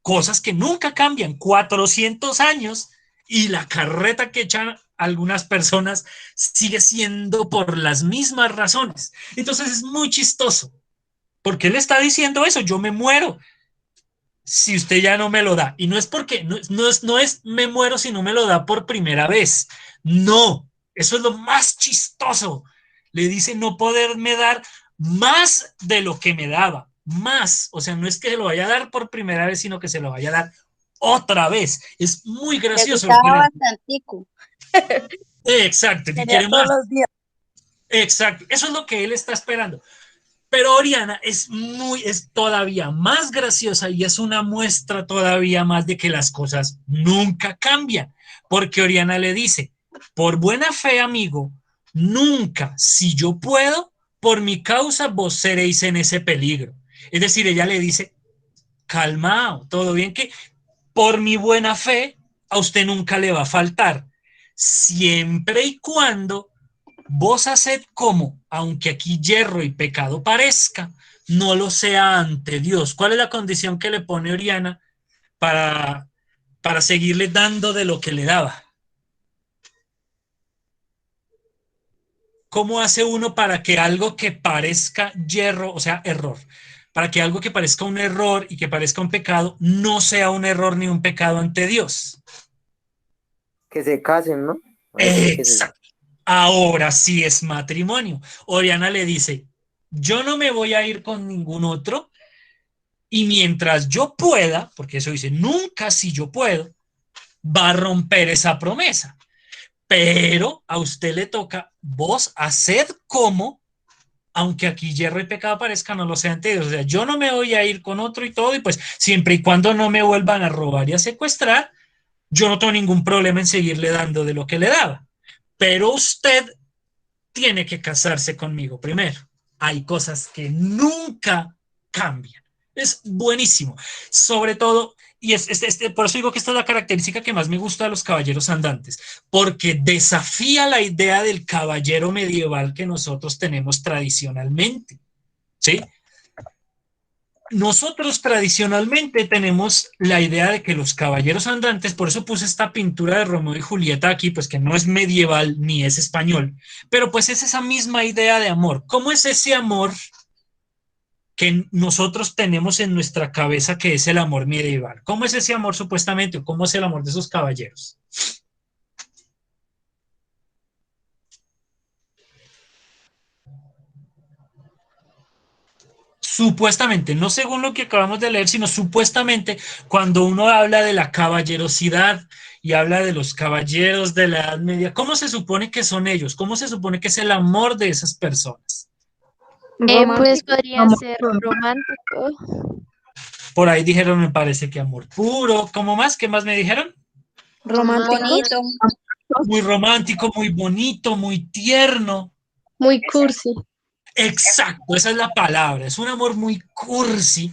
A: cosas que nunca cambian, 400 años y la carreta que echan algunas personas sigue siendo por las mismas razones. Entonces es muy chistoso, porque él está diciendo eso, yo me muero si usted ya no me lo da. Y no es porque, no es me muero si no me lo da por primera vez. No, eso es lo más chistoso. Le dice no poderme dar más de lo que me daba. Más. O sea, no es que se lo vaya a dar por primera vez, sino que se lo vaya a dar otra vez. Es muy
E: Le
A: gracioso lo que
E: gustaba
A: le...
E: bastantico.
A: Exacto, que
C: Quería
A: quiere
C: todos
A: más.
C: los días.
A: Exacto, eso es lo que él está esperando. Pero Oriana es todavía más graciosa y es una muestra todavía más de que las cosas nunca cambian. Porque Oriana le dice, por buena fe, amigo, nunca, si yo puedo, por mi causa vos seréis en ese peligro. Es decir, ella le dice, calmao, todo bien que por mi buena fe a usted nunca le va a faltar, siempre y cuando vos haced como, aunque aquí hierro y pecado parezca, no lo sea ante Dios. ¿Cuál es la condición que le pone Oriana para, para seguirle dando de lo que le daba? ¿Cómo hace uno para que algo que parezca hierro, o sea, error, para que algo que parezca un error y que parezca un pecado, no sea un error ni un pecado ante Dios?
D: Que se casen, ¿no? Ahí sí que se...
A: Exacto. Ahora sí es matrimonio. Oriana le dice, yo no me voy a ir con ningún otro y mientras yo pueda, porque eso dice, nunca si yo puedo, va a romper esa promesa. Pero a usted le toca, vos hacer como, aunque aquí hierro y pecado parezca, no lo sea ante Dios. O sea, yo no me voy a ir con otro y todo, y pues siempre y cuando no me vuelvan a robar y a secuestrar, yo no tengo ningún problema en seguirle dando de lo que le daba. Pero usted tiene que casarse conmigo primero. Hay cosas que nunca cambian. Es buenísimo. Sobre todo, y por eso digo que esta es la característica que más me gusta de los caballeros andantes, porque desafía la idea del caballero medieval que nosotros tenemos tradicionalmente. ¿Sí? Nosotros tradicionalmente tenemos la idea de que los caballeros andantes, por eso puse esta pintura de Romeo y Julieta aquí, pues que no es medieval ni es español, pero pues es esa misma idea de amor. ¿Cómo es ese amor que nosotros tenemos en nuestra cabeza que es el amor medieval. ¿Cómo es ese amor supuestamente? ¿O cómo es el amor de esos caballeros? Supuestamente, no según lo que acabamos de leer, sino supuestamente cuando uno habla de la caballerosidad y habla de los caballeros de la Edad Media, ¿cómo se supone que son ellos? ¿Cómo se supone que es el amor de esas personas?
E: Pues
C: Romántico.
E: podría
F: Amor
E: ser
F: puro.
E: romántico,
A: Por ahí dijeron, me parece que amor puro. ¿Cómo más? ¿Qué más me dijeron?
C: Romántico.
E: bonito.
A: Muy romántico, muy bonito, muy tierno.
B: Muy cursi.
A: Exacto, esa es la palabra. Es un amor muy cursi.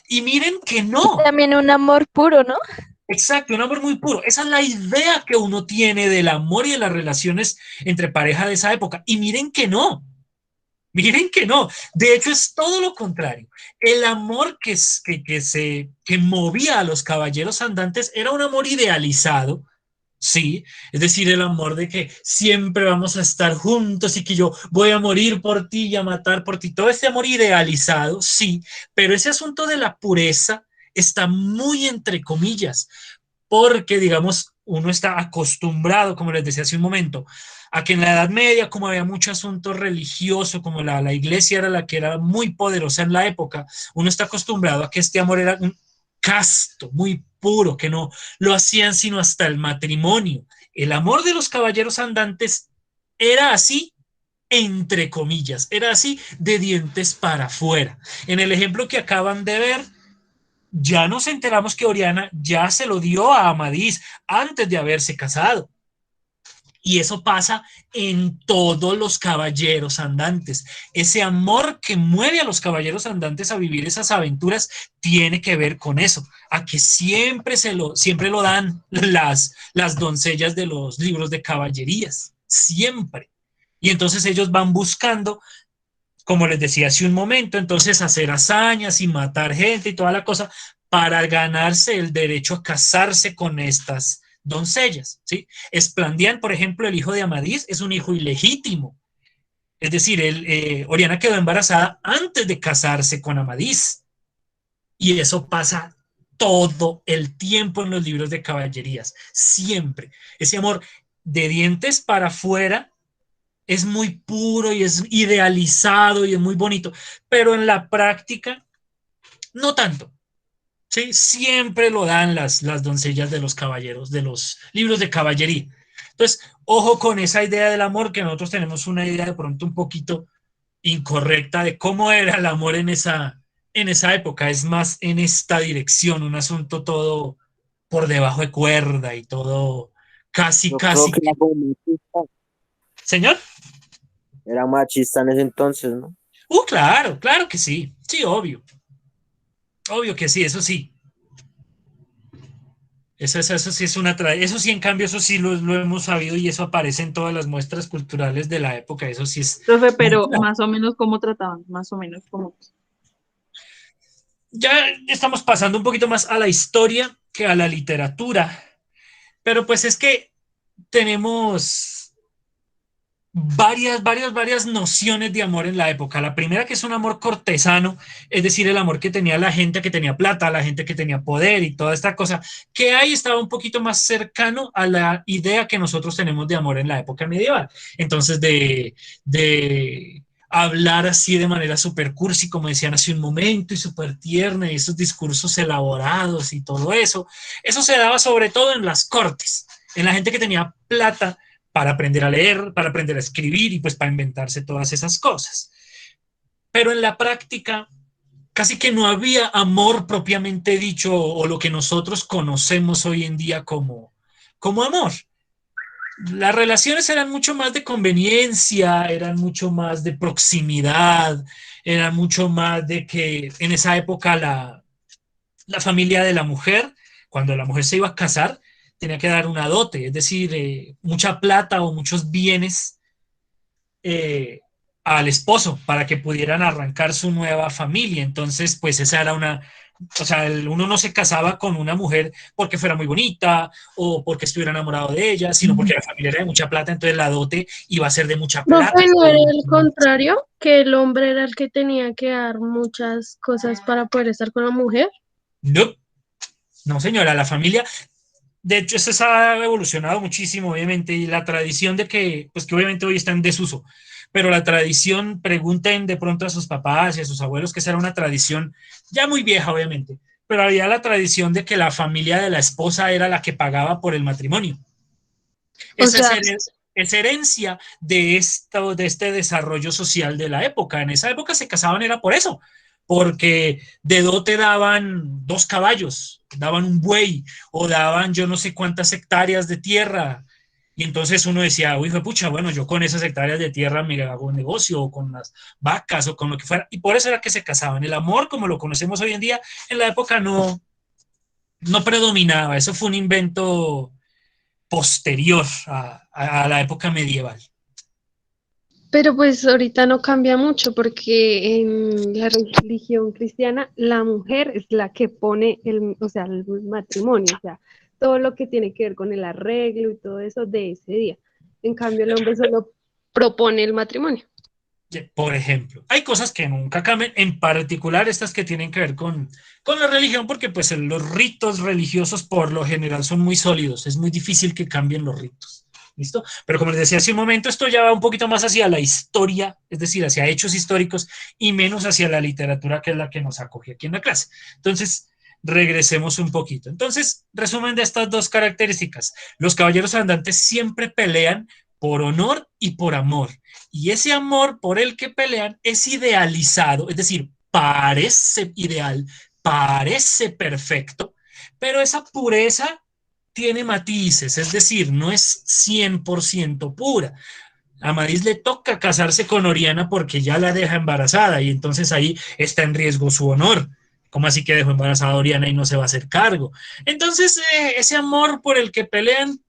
A: Y miren que no.
E: También un amor puro, ¿no?
A: Exacto, un amor muy puro. Esa es la idea que uno tiene del amor y de las relaciones entre pareja de esa época. Y miren que no. Miren que no. De hecho, es todo lo contrario. El amor que movía a los caballeros andantes era un amor idealizado. Sí, es decir, el amor de que siempre vamos a estar juntos y que yo voy a morir por ti y a matar por ti. Todo este amor idealizado, sí, pero ese asunto de la pureza está muy entre comillas, porque, digamos, uno está acostumbrado, como les decía hace un momento, a que en la Edad Media, como había mucho asunto religioso, como la iglesia era la que era muy poderosa en la época, uno está acostumbrado a que este amor era un casto, muy puro, que no lo hacían sino hasta el matrimonio. El amor de los caballeros andantes era así, entre comillas, era así de dientes para afuera. En el ejemplo que acaban de ver, ya nos enteramos que Oriana ya se lo dio a Amadís antes de haberse casado. Y eso pasa en todos los caballeros andantes. Ese amor que mueve a los caballeros andantes a vivir esas aventuras tiene que ver con eso, a que siempre lo dan las doncellas de los libros de caballerías, siempre. Y entonces ellos van buscando, como les decía hace un momento, entonces hacer hazañas y matar gente y toda la cosa para ganarse el derecho a casarse con estas doncellas, ¿sí? Esplandián, por ejemplo, el hijo de Amadís, es un hijo ilegítimo. Es decir, Oriana quedó embarazada antes de casarse con Amadís. Y eso pasa todo el tiempo en los libros de caballerías, siempre. Ese amor de dientes para afuera es muy puro y es idealizado y es muy bonito, pero en la práctica no tanto. ¿Sí? Siempre lo dan las doncellas de los caballeros, de los libros de caballería. Entonces, ojo con esa idea del amor, que nosotros tenemos una idea de pronto un poquito incorrecta de cómo era el amor en esa época. Es más en esta dirección, un asunto todo por debajo de cuerda y todo casi,
D: Yo creo
A: casi.
D: que
A: Señor.
D: era machista en ese entonces, ¿no?
A: Claro, claro que sí. Sí, obvio. Obvio que sí, eso sí. Eso sí es eso sí, en cambio, eso sí lo hemos sabido y eso aparece en todas las muestras culturales de la época. Eso sí es
F: Profe,
A: muy
F: pero
A: claro.
F: más o menos cómo trataban, más o menos cómo.
A: Ya estamos pasando un poquito más a la historia que a la literatura, pero pues es que tenemos varias nociones de amor en la época. La primera, que es un amor cortesano, es decir, el amor que tenía la gente que tenía plata, la gente que tenía poder y toda esta cosa, que ahí estaba un poquito más cercano a la idea que nosotros tenemos de amor en la época medieval. Entonces, de hablar así de manera súper cursi, como decían hace un momento, y súper tierna, y esos discursos elaborados y todo eso se daba sobre todo en las cortes, en la gente que tenía plata para aprender a leer, para aprender a escribir y pues para inventarse todas esas cosas. Pero en la práctica casi que no había amor propiamente dicho o lo que nosotros conocemos hoy en día como amor. Las relaciones eran mucho más de conveniencia, eran mucho más de proximidad, eran mucho más de que en esa época la familia de la mujer, cuando la mujer se iba a casar, tenía que dar una dote, es decir, mucha plata o muchos bienes al esposo para que pudieran arrancar su nueva familia. Entonces, pues esa era o sea, uno no se casaba con una mujer porque fuera muy bonita o porque estuviera enamorado de ella, sino porque la familia era de mucha plata, entonces la dote iba a ser de mucha plata.
B: Profe, ¿no era el contrario? Que el hombre era el que tenía que dar muchas cosas para poder estar con la mujer.
A: No, no señora, la familia, de hecho, eso se ha evolucionado muchísimo, obviamente, y la tradición de que, pues que obviamente hoy está en desuso, pero la tradición, pregunten de pronto a sus papás y a sus abuelos, que esa era una tradición ya muy vieja, obviamente, pero había la tradición de que la familia de la esposa era la que pagaba por el matrimonio.
B: O
A: Esa
B: sea,
A: es herencia de este desarrollo social de la época. En esa época se casaban era por eso, porque de dote daban 2 caballos, daban un buey o daban yo no sé cuántas hectáreas de tierra. Y entonces uno decía, uy, pucha, bueno, yo con esas hectáreas de tierra me hago un negocio o con las vacas o con lo que fuera. Y por eso era que se casaban. El amor, como lo conocemos hoy en día, en la época no predominaba. Eso fue un invento posterior a la época medieval.
G: pero pues ahorita no cambia mucho porque en la religión cristiana la mujer es la que pone o sea, el matrimonio, o sea, todo lo que tiene que ver con el arreglo y todo eso de ese día. En cambio, el hombre solo propone el matrimonio.
A: Por ejemplo, hay cosas que nunca cambian, en particular estas que tienen que ver con la religión, porque pues los ritos religiosos por lo general son muy sólidos, es muy difícil que cambien los ritos. ¿Listo? Pero como les decía hace un momento, esto ya va un poquito más hacia la historia, es decir, hacia hechos históricos y menos hacia la literatura, que es la que nos acoge aquí en la clase. Entonces, regresemos un poquito. Entonces, resumen de estas 2 características. Los caballeros andantes siempre pelean por honor y por amor. Y ese amor por el que pelean es idealizado, es decir, parece ideal, parece perfecto, pero esa pureza tiene matices, es decir, no es 100% pura. A Amadís le toca casarse con Oriana porque ya la deja embarazada y entonces ahí está en riesgo su honor. ¿Cómo así que dejó embarazada a Oriana y no se va a hacer cargo? Entonces, ese amor por el que pelean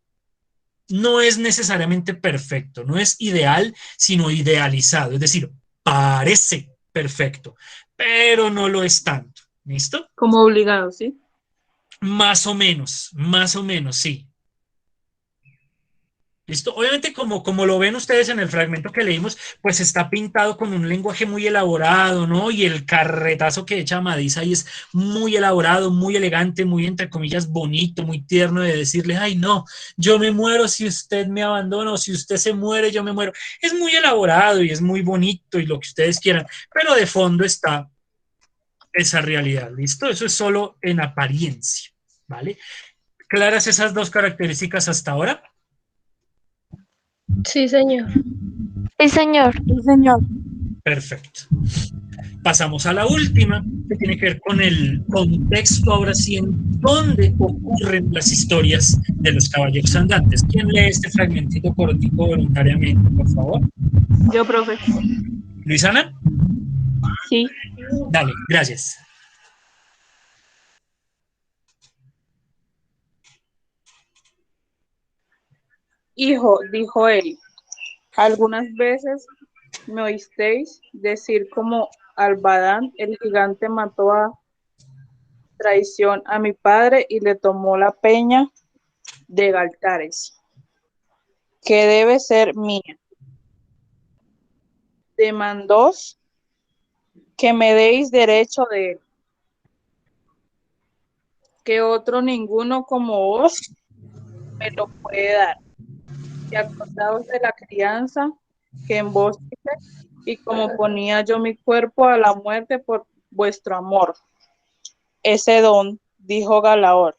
A: no es necesariamente perfecto, no es ideal, sino idealizado. Es decir, parece perfecto, pero no lo es tanto. ¿Listo?
F: Como obligado, ¿sí?
A: Más o menos, sí. ¿Listo? Obviamente, como lo ven ustedes en el fragmento que leímos, pues está pintado con un lenguaje muy elaborado, ¿no? Y el carretazo que echa Amadís ahí es muy elaborado, muy elegante, muy, entre comillas, bonito, muy tierno de decirle, ay, no, yo me muero si usted me abandona, o si usted se muere, yo me muero. Es muy elaborado y es muy bonito y lo que ustedes quieran, pero de fondo está esa realidad, ¿listo? Eso es solo en apariencia, ¿vale? ¿Claras esas 2 características hasta ahora?
B: sí, señor.
E: Sí, señor.
C: Sí, señor.
A: Perfecto. Pasamos a la última, que tiene que ver con el contexto, ahora sí, en dónde ocurren las historias de los caballeros andantes. ¿Quién lee este fragmentito cortico voluntariamente, por favor?
F: Yo, profe.
A: Luisana,
F: Sí.
A: dale, gracias.
F: Hijo, dijo él, algunas veces me oísteis decir como Albadán, el gigante, mató a traición a mi padre y le tomó la peña de Galtares, que debe ser mía. Demandós que me deis derecho de él, que otro ninguno como vos me lo puede dar. Y acordaos de la crianza que en vos hice, y como ponía yo mi cuerpo a la muerte por vuestro amor. Ese don, dijo Galaor,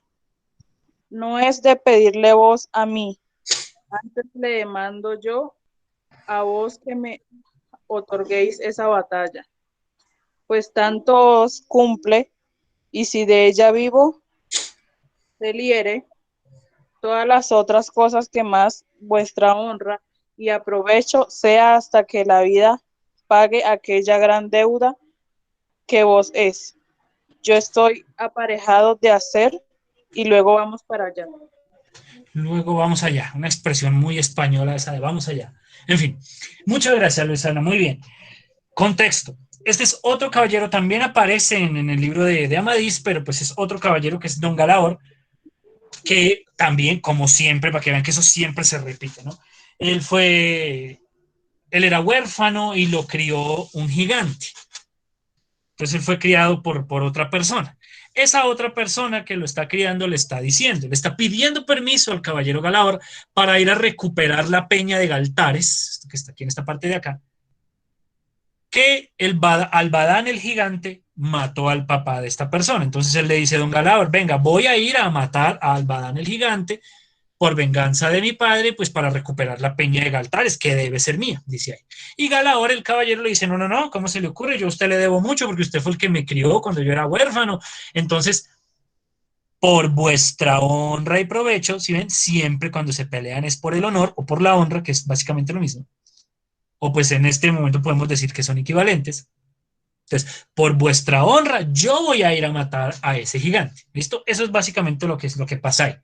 F: no es de pedirle vos a mí, antes le demando yo a vos que me otorguéis esa batalla, pues tanto os cumple, y si de ella vivo, deliere todas las otras cosas que más vuestra honra y aprovecho sea hasta que la vida pague aquella gran deuda que vos es. Yo estoy aparejado de hacer y luego vamos para allá.
A: Luego vamos allá, una expresión muy española esa de vamos allá. En fin, muchas gracias, Luisana, muy bien. Contexto. este es otro caballero, también aparece en el libro de Amadís, pero pues es otro caballero que es Don Galaor, que también, como siempre, para que vean que eso siempre se repite, ¿no? Él fue, él era huérfano y lo crió un gigante. Entonces él fue criado por otra persona. Esa otra persona que lo está criando le está diciendo, le está pidiendo permiso al caballero Galaor para ir a recuperar la peña de Galtares, que está aquí en esta parte de acá, que Albadán el gigante mató al papá de esta persona. Entonces él le dice, don Galaor, venga, voy a ir a matar a Albadán el gigante por venganza de mi padre, pues para recuperar la peña de Galtares, que debe ser mía, dice ahí. Y Galaor, el caballero, le dice, no, no, no, ¿cómo se le ocurre? Yo a usted le debo mucho porque usted fue el que me crió cuando yo era huérfano. Entonces, por vuestra honra y provecho, si ven, siempre cuando se pelean es por el honor o por la honra, que es básicamente lo mismo. O pues en este momento podemos decir que son equivalentes. Entonces, por vuestra honra, yo voy a ir a matar a ese gigante. ¿Listo? Eso es básicamente lo que pasa ahí.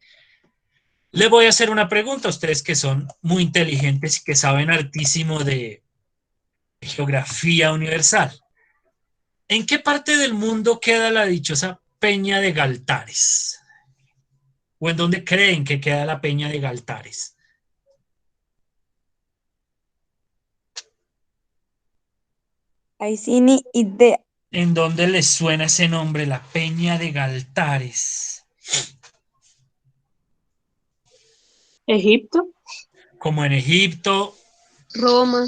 A: Les voy a hacer una pregunta a ustedes que son muy inteligentes y que saben hartísimo de geografía universal. ¿En qué parte del mundo queda la dichosa Peña de Galtares? ¿O en dónde creen que queda la Peña de Galtares?
C: Ahí sí ni idea.
A: ¿En dónde les suena ese nombre, la Peña de Galtares?
F: Egipto,
A: Como en Egipto,
G: Roma,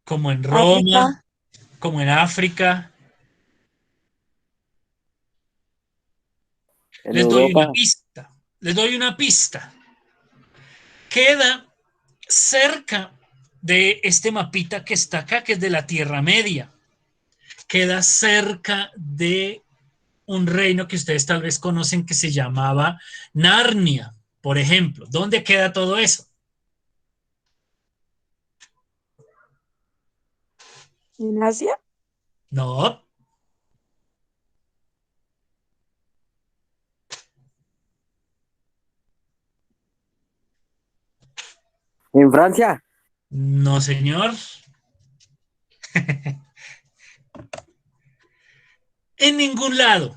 A: como en Roma,
C: África,
A: como en África.
D: En
A: Les doy una
D: Europa,
A: pista. Les doy una pista. Queda cerca de este mapita que está acá, que es de la Tierra Media. Queda cerca de un reino que ustedes tal vez conocen que se llamaba Narnia, por ejemplo. ¿Dónde queda todo eso?
C: en Asia,
A: No,
D: en Francia,
A: no, señor. En ningún lado.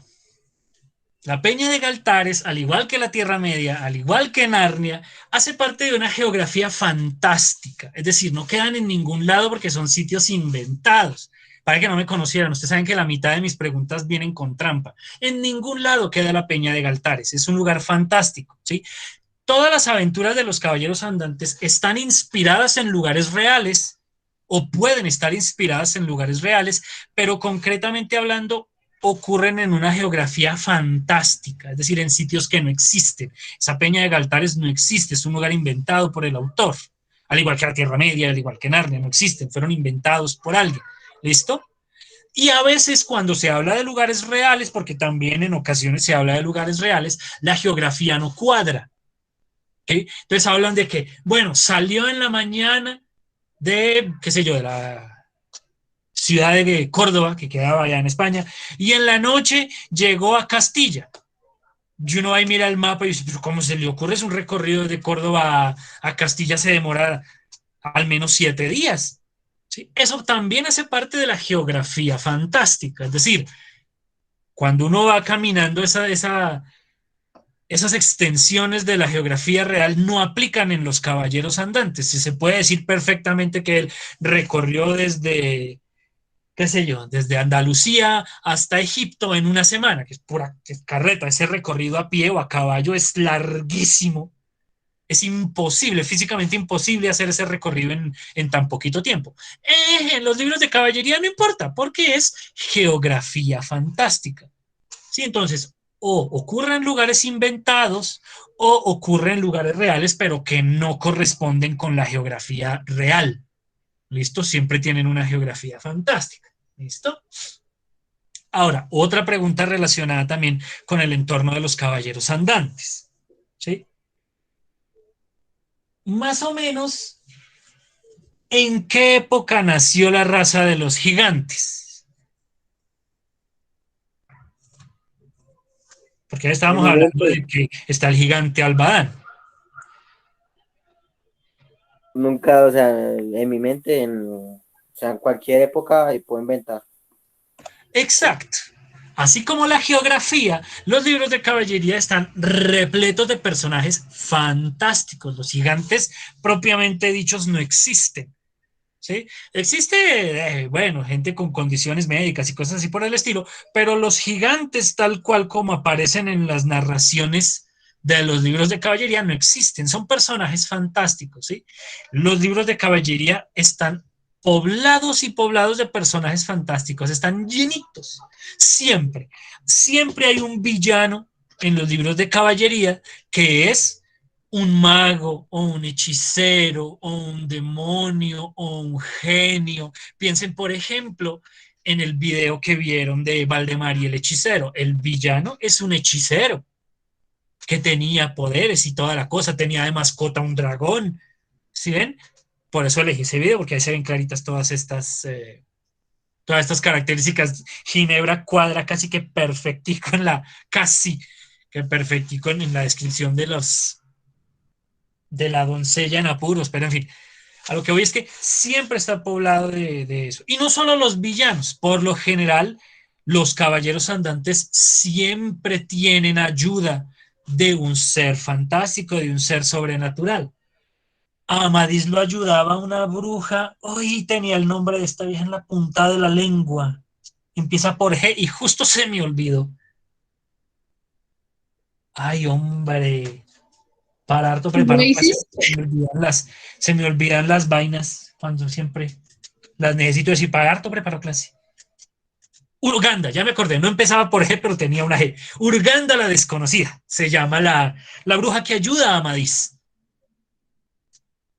A: La Peña de Galtares, al igual que la Tierra Media, al igual que Narnia, hace parte de una geografía fantástica. Es decir, no quedan en ningún lado porque son sitios inventados. Para que no me conocieran, ustedes saben que la mitad de mis preguntas vienen con trampa. En ningún lado queda la Peña de Galtares. Es un lugar fantástico, ¿sí? Todas las aventuras de los caballeros andantes están inspiradas en lugares reales o pueden estar inspiradas en lugares reales, pero concretamente hablando, ocurren en una geografía fantástica, es decir, en sitios que no existen. Esa Peña de Galtares no existe, es un lugar inventado por el autor, al igual que la Tierra Media, al igual que Narnia, no existen, fueron inventados por alguien. ¿Listo? Y a veces cuando se habla de lugares reales, porque también en ocasiones se habla de lugares reales, la geografía no cuadra. ¿Okay? Entonces hablan de que, bueno, salió en la mañana de, qué sé yo, de la ciudad de Córdoba, que quedaba allá en España, y en la noche llegó a Castilla. Y uno va y mira el mapa y dice, pero ¿cómo se le ocurre? Es un recorrido de Córdoba a Castilla, se demora al menos 7 días. ¿Sí? Eso también hace parte de la geografía fantástica. Es decir, cuando uno va caminando esas extensiones de la geografía real no aplican en los caballeros andantes. Si se puede decir perfectamente que él recorrió desde, qué sé yo, desde Andalucía hasta Egipto en una semana, que es pura carreta. Ese recorrido a pie o a caballo es larguísimo. Es imposible, físicamente imposible hacer ese recorrido en tan poquito tiempo. En los libros de caballería no importa, porque es geografía fantástica. Sí, entonces, o ocurre en lugares inventados o ocurre en lugares reales, pero que no corresponden con la geografía real. ¿Listo? Siempre tienen una geografía fantástica. ¿Listo? Ahora, otra pregunta relacionada también con el entorno de los caballeros andantes. ¿Sí? Más o menos, ¿en qué época nació la raza de los gigantes? Porque ya
D: en
A: estábamos
D: mi
A: hablando
D: mente,
A: de que está el gigante Albadán.
D: nunca, o sea, en mi mente, o sea, en cualquier época y puedo inventar.
A: Exacto. Así como la geografía, los libros de caballería están repletos de personajes fantásticos. Los gigantes propiamente dichos no existen. ¿Sí? Existe, bueno, gente con condiciones médicas y cosas así por el estilo, pero los gigantes tal cual como aparecen en las narraciones de los libros de caballería no existen, son personajes fantásticos, ¿sí? Los libros de caballería están poblados y poblados de personajes fantásticos, están llenitos, siempre, siempre hay un villano en los libros de caballería que es un mago o un hechicero o un demonio o un genio. Piensen, por ejemplo, en el video que vieron de Valdemar y el hechicero. El villano es un hechicero que tenía poderes y toda la cosa, tenía de mascota un dragón. ¿Sí ven? Por eso elegí ese video, porque ahí se ven claritas todas estas características. Ginebra cuadra casi que perfectico casi que perfectico en la descripción de la doncella en apuros, pero en fin, a lo que voy es que siempre está poblado de eso. Y no solo los villanos, por lo general, los caballeros andantes siempre tienen ayuda de un ser fantástico, de un ser sobrenatural. A Amadís lo ayudaba una bruja, hoy tenía el nombre de esta vieja en la punta de la lengua. Empieza por G y justo se me olvidó. Ay, hombre. Para harto preparo clases,
G: Macy's.
A: se me olvidan las vainas cuando siempre las necesito decir. Para harto preparo clase. Urganda, ya me acordé, no empezaba por G, pero tenía una G. Urganda la desconocida, se llama la bruja que ayuda a Amadís.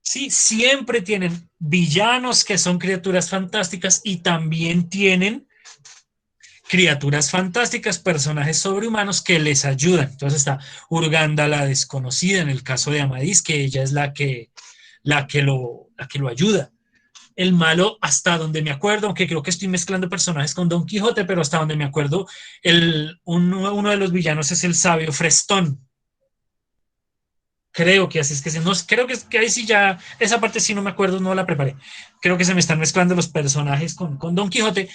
A: Sí, siempre tienen villanos que son criaturas fantásticas y también tienen criaturas fantásticas, personajes sobrehumanos que les ayudan. Entonces está Urganda la desconocida en el caso de Amadís, que ella es la que lo ayuda. El malo, hasta donde me acuerdo, aunque creo que estoy mezclando personajes con Don Quijote, pero hasta donde me acuerdo, uno de los villanos es el sabio Frestón. Creo que así es que se nos, creo que ahí sí ya, esa parte sí no me acuerdo, no la preparé. Creo que se me están mezclando los personajes con Don Quijote,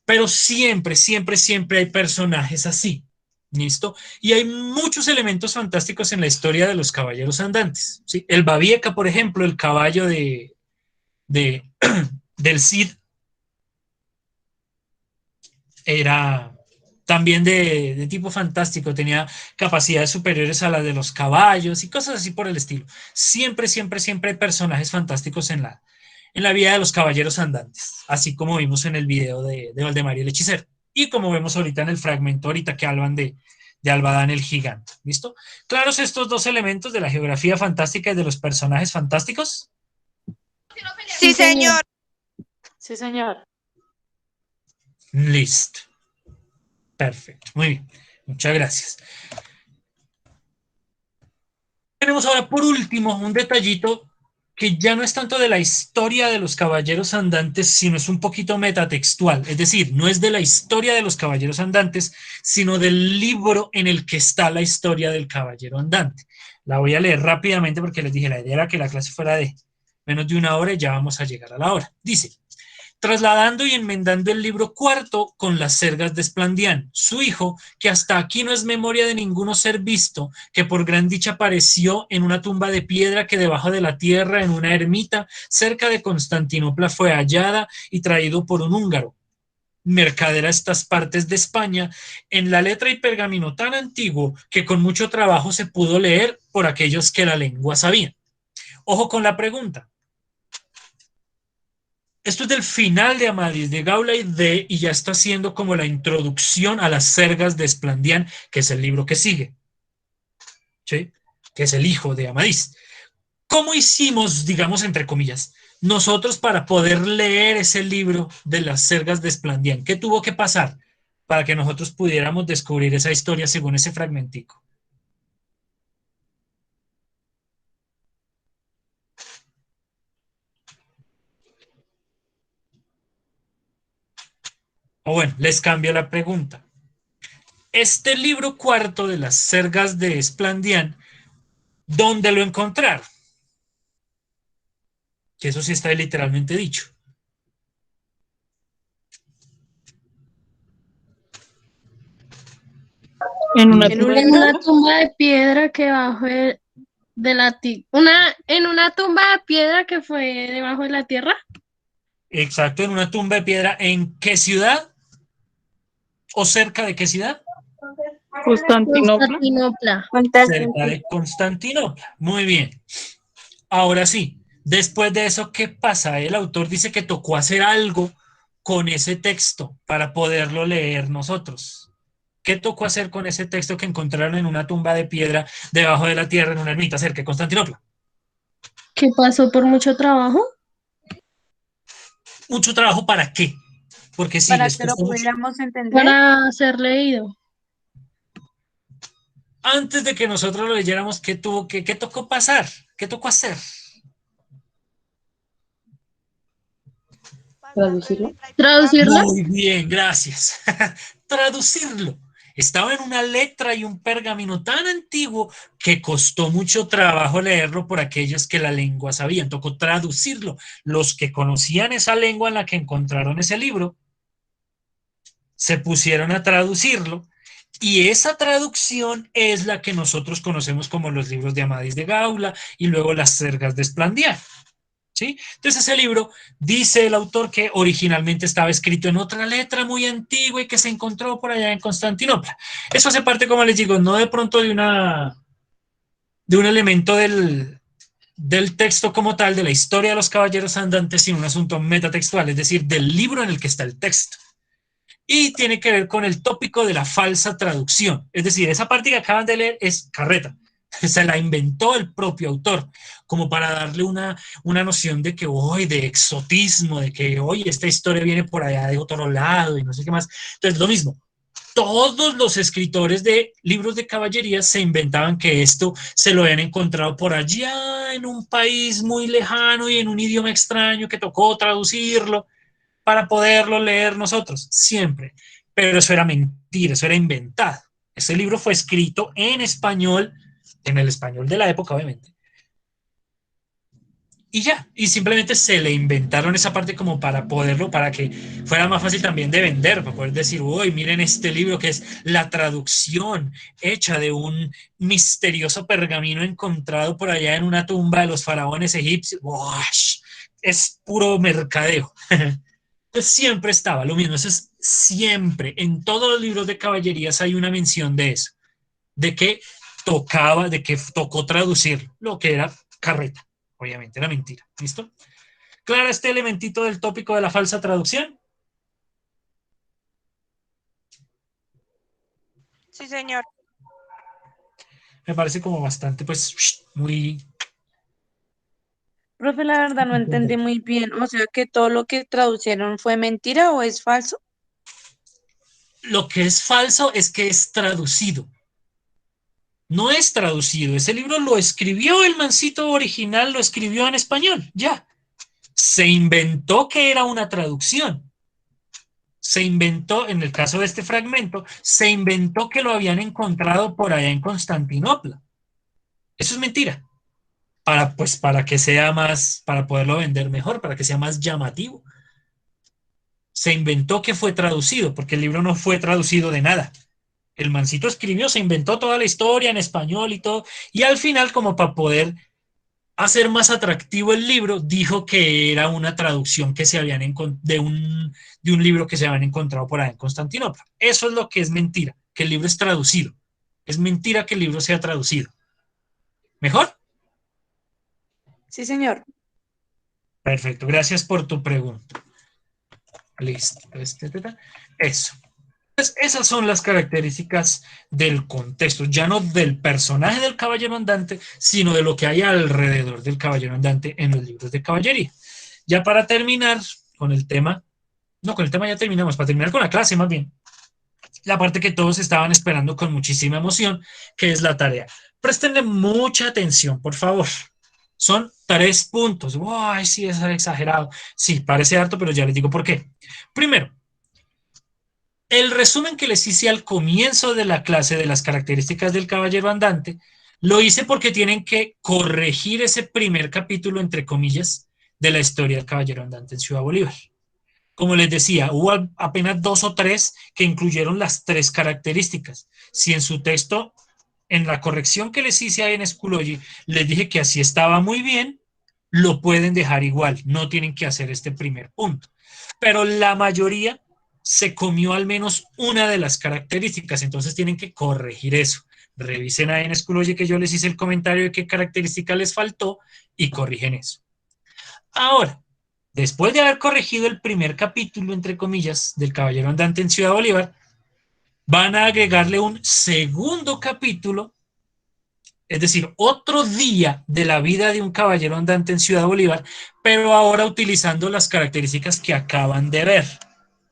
A: pero siempre, siempre, siempre hay personajes así. ¿Listo? Y hay muchos elementos fantásticos en la historia de los caballeros andantes. ¿Sí? El Babieca, por ejemplo, el caballo de del Cid, era también de tipo fantástico, tenía capacidades superiores a las de los caballos y cosas así por el estilo. Siempre, siempre, siempre hay personajes fantásticos en la vida de los caballeros andantes, así como vimos en el video de Valdemar y el hechicero. Y como vemos ahorita en el fragmento, ahorita que hablan de Albadán el gigante. ¿Listo? ¿Claros estos dos elementos de la geografía fantástica y de los personajes fantásticos?
E: Sí, señor.
C: Sí, señor.
A: Listo. Perfecto. Muy bien. Muchas gracias. Tenemos ahora por último un detallito que ya no es tanto de la historia de los caballeros andantes, sino es un poquito metatextual. Es decir, no es de la historia de los caballeros andantes, sino del libro en el que está la historia del caballero andante. La voy a leer rápidamente porque les dije, la idea era que la clase fuera de menos de una hora y ya vamos a llegar a la hora. Dice: trasladando y enmendando el libro cuarto con las cergas de Esplandián, su hijo, que hasta aquí no es memoria de ninguno ser visto, que por gran dicha apareció en una tumba de piedra que debajo de la tierra, en una ermita, cerca de Constantinopla, fue hallada y traído por un húngaro, mercader a estas partes de España, en la letra y pergamino tan antiguo que con mucho trabajo se pudo leer por aquellos que la lengua sabían. Ojo con la pregunta. Esto es del final de Amadís de Gaula y ya está siendo como la introducción a las cergas de Esplandián, que es el libro que sigue, ¿sí? Que es el hijo de Amadís. ¿Cómo hicimos, digamos, entre comillas, nosotros para poder leer ese libro de las cergas de Esplandián? ¿Qué tuvo que pasar para que nosotros pudiéramos descubrir esa historia según ese fragmentico? O bueno, les cambio la pregunta. Este libro cuarto de las cergas de Esplandián, ¿dónde lo encontraron? Que eso sí está literalmente dicho.
F: En una
C: ¿En un
B: En una
C: libro?
B: tumba de piedra que en una tumba de piedra que fue debajo de la tierra.
A: Exacto, en una tumba de piedra. ¿En qué ciudad? ¿O cerca de qué ciudad?
F: Constantinopla.
B: Constantinopla.
A: Cerca de Constantinopla. Muy bien. Ahora sí, después de eso, ¿qué pasa? El autor dice que tocó hacer algo con ese texto para poderlo leer nosotros. ¿Qué tocó hacer con ese texto que encontraron en una tumba de piedra debajo de la tierra en una ermita cerca de Constantinopla?
B: Que pasó por mucho trabajo.
A: ¿Mucho trabajo para qué? Porque sí,
C: Para
A: les
C: que lo
A: costó mucho.
C: pudiéramos entender.
B: Para ser leído.
A: Antes de que nosotros lo leyéramos, ¿qué tocó pasar? ¿Qué tocó hacer?
E: ¿Traducirlo?
B: ¿Traducirlo?
A: Muy bien, gracias. Traducirlo. Estaba en una letra y un pergamino tan antiguo que costó mucho trabajo leerlo por aquellos que la lengua sabían. Tocó traducirlo. Los que conocían esa lengua en la que encontraron ese libro se pusieron a traducirlo y esa traducción es la que nosotros conocemos como los libros de Amadís de Gaula y luego las Sergas de Esplandián. ¿Sí? Entonces ese libro dice el autor que originalmente estaba escrito en otra letra muy antigua y que se encontró por allá en Constantinopla. Eso hace parte, como les digo, no de pronto de un elemento del texto como tal, de la historia de los caballeros andantes, sino un asunto metatextual, es decir, del libro en el que está el texto. Y tiene que ver con el tópico de la falsa traducción. Es decir, esa parte que acaban de leer es carreta. Se la inventó el propio autor, como para darle una noción de que hoy, de exotismo, de que hoy esta historia viene por allá de otro lado y no sé qué más. Entonces, lo mismo. Todos los escritores de libros de caballería se inventaban que esto se lo habían encontrado por allá en un país muy lejano y en un idioma extraño que tocó traducirlo para poderlo leer nosotros, siempre. Pero eso era mentira, eso era inventado. Ese libro fue escrito en español, en el español de la época, obviamente. Y ya, y simplemente se le inventaron esa parte como para poderlo, para que fuera más fácil también de vender, para poder decir, uy, miren este libro que es la traducción hecha de un misterioso pergamino encontrado por allá en una tumba de los faraones egipcios. ¡Wash! Es puro mercadeo. Entonces siempre estaba lo mismo, eso es siempre, en todos los libros de caballerías hay una mención de eso, de que de que tocó traducir lo que era carreta, obviamente era mentira, ¿listo? ¿Clara este elementito del tópico de la falsa traducción?
H: Sí, señor.
A: Me parece como bastante, pues, muy...
C: Profe, la verdad no entendí muy bien. O sea, que todo lo que traducieron fue mentira o es falso.
A: Lo que es falso es que es traducido. No es traducido. Ese libro lo escribió el mancito original, lo escribió en español, ya. Se inventó que era una traducción. Se inventó, en el caso de este fragmento, se inventó que lo habían encontrado por allá en Constantinopla. Eso es mentira. Para que sea más, para poderlo vender mejor, para que sea más llamativo. Se inventó que fue traducido, porque el libro no fue traducido de nada. El mancito escribió, se inventó toda la historia en español y todo, y al final, como para poder hacer más atractivo el libro, dijo que era una traducción que se habían de un libro que se habían encontrado por ahí en Constantinopla. Eso es lo que es mentira, que el libro es traducido. Es mentira que el libro sea traducido. ¿Mejor?
C: Sí, señor.
A: Perfecto, gracias por tu pregunta. Listo. Eso. Entonces, esas son las características del contexto, ya no del personaje del caballero andante, sino de lo que hay alrededor del caballero andante en los libros de caballería. Ya para terminar con el tema, no, con el tema ya terminamos, para terminar con la clase más bien, la parte que todos estaban esperando con muchísima emoción, que es la tarea. Préstenle mucha atención, por favor. Son 3 puntos. ¡Ay, sí, es exagerado! Sí, parece harto, pero ya les digo por qué. Primero, el resumen que les hice al comienzo de la clase de las características del caballero andante, lo hice porque tienen que corregir ese primer capítulo, entre comillas, de la historia del caballero andante en Ciudad Bolívar. Como les decía, hubo apenas 2 o 3 que incluyeron las 3 características. Si en su texto, en la corrección que les hice ahí en Schoology, les dije que así estaba muy bien, lo pueden dejar igual, no tienen que hacer este primer punto. Pero la mayoría se comió al menos una de las características, entonces tienen que corregir eso. Revisen ahí en Schoology que yo les hice el comentario de qué característica les faltó y corrigen eso. Ahora, después de haber corregido el primer capítulo, entre comillas, del Caballero Andante en Ciudad Bolívar, van a agregarle un segundo capítulo, es decir, otro día de la vida de un caballero andante en Ciudad Bolívar, pero ahora utilizando las características que acaban de ver.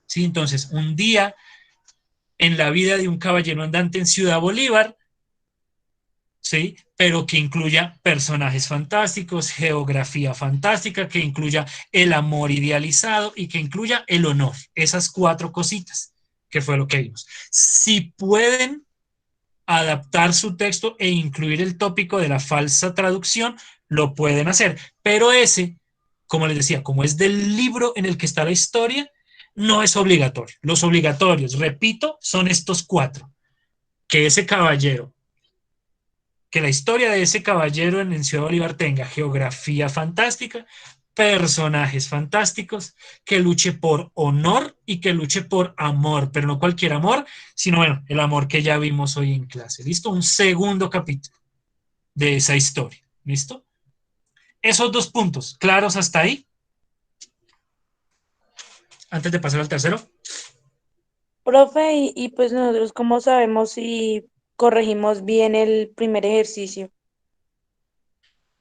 A: ¿Sí? Entonces, un día en la vida de un caballero andante en Ciudad Bolívar, ¿sí? Pero que incluya personajes fantásticos, geografía fantástica, que incluya el amor idealizado y que incluya el honor. Esas 4 cositas, que fue lo que vimos. Si pueden adaptar su texto e incluir el tópico de la falsa traducción, lo pueden hacer. Pero ese, como les decía, como es del libro en el que está la historia, no es obligatorio. Los obligatorios, repito, son estos 4. Que ese caballero, que la historia de ese caballero en Ciudad Bolívar tenga geografía fantástica, personajes fantásticos, que luche por honor y que luche por amor, pero no cualquier amor, sino bueno, el amor que ya vimos hoy en clase. ¿Listo? Un segundo capítulo de esa historia. ¿Listo? Esos 2 puntos, ¿claros hasta ahí? Antes de pasar al tercero.
C: Profe, y pues nosotros cómo sabemos si corregimos bien el primer ejercicio.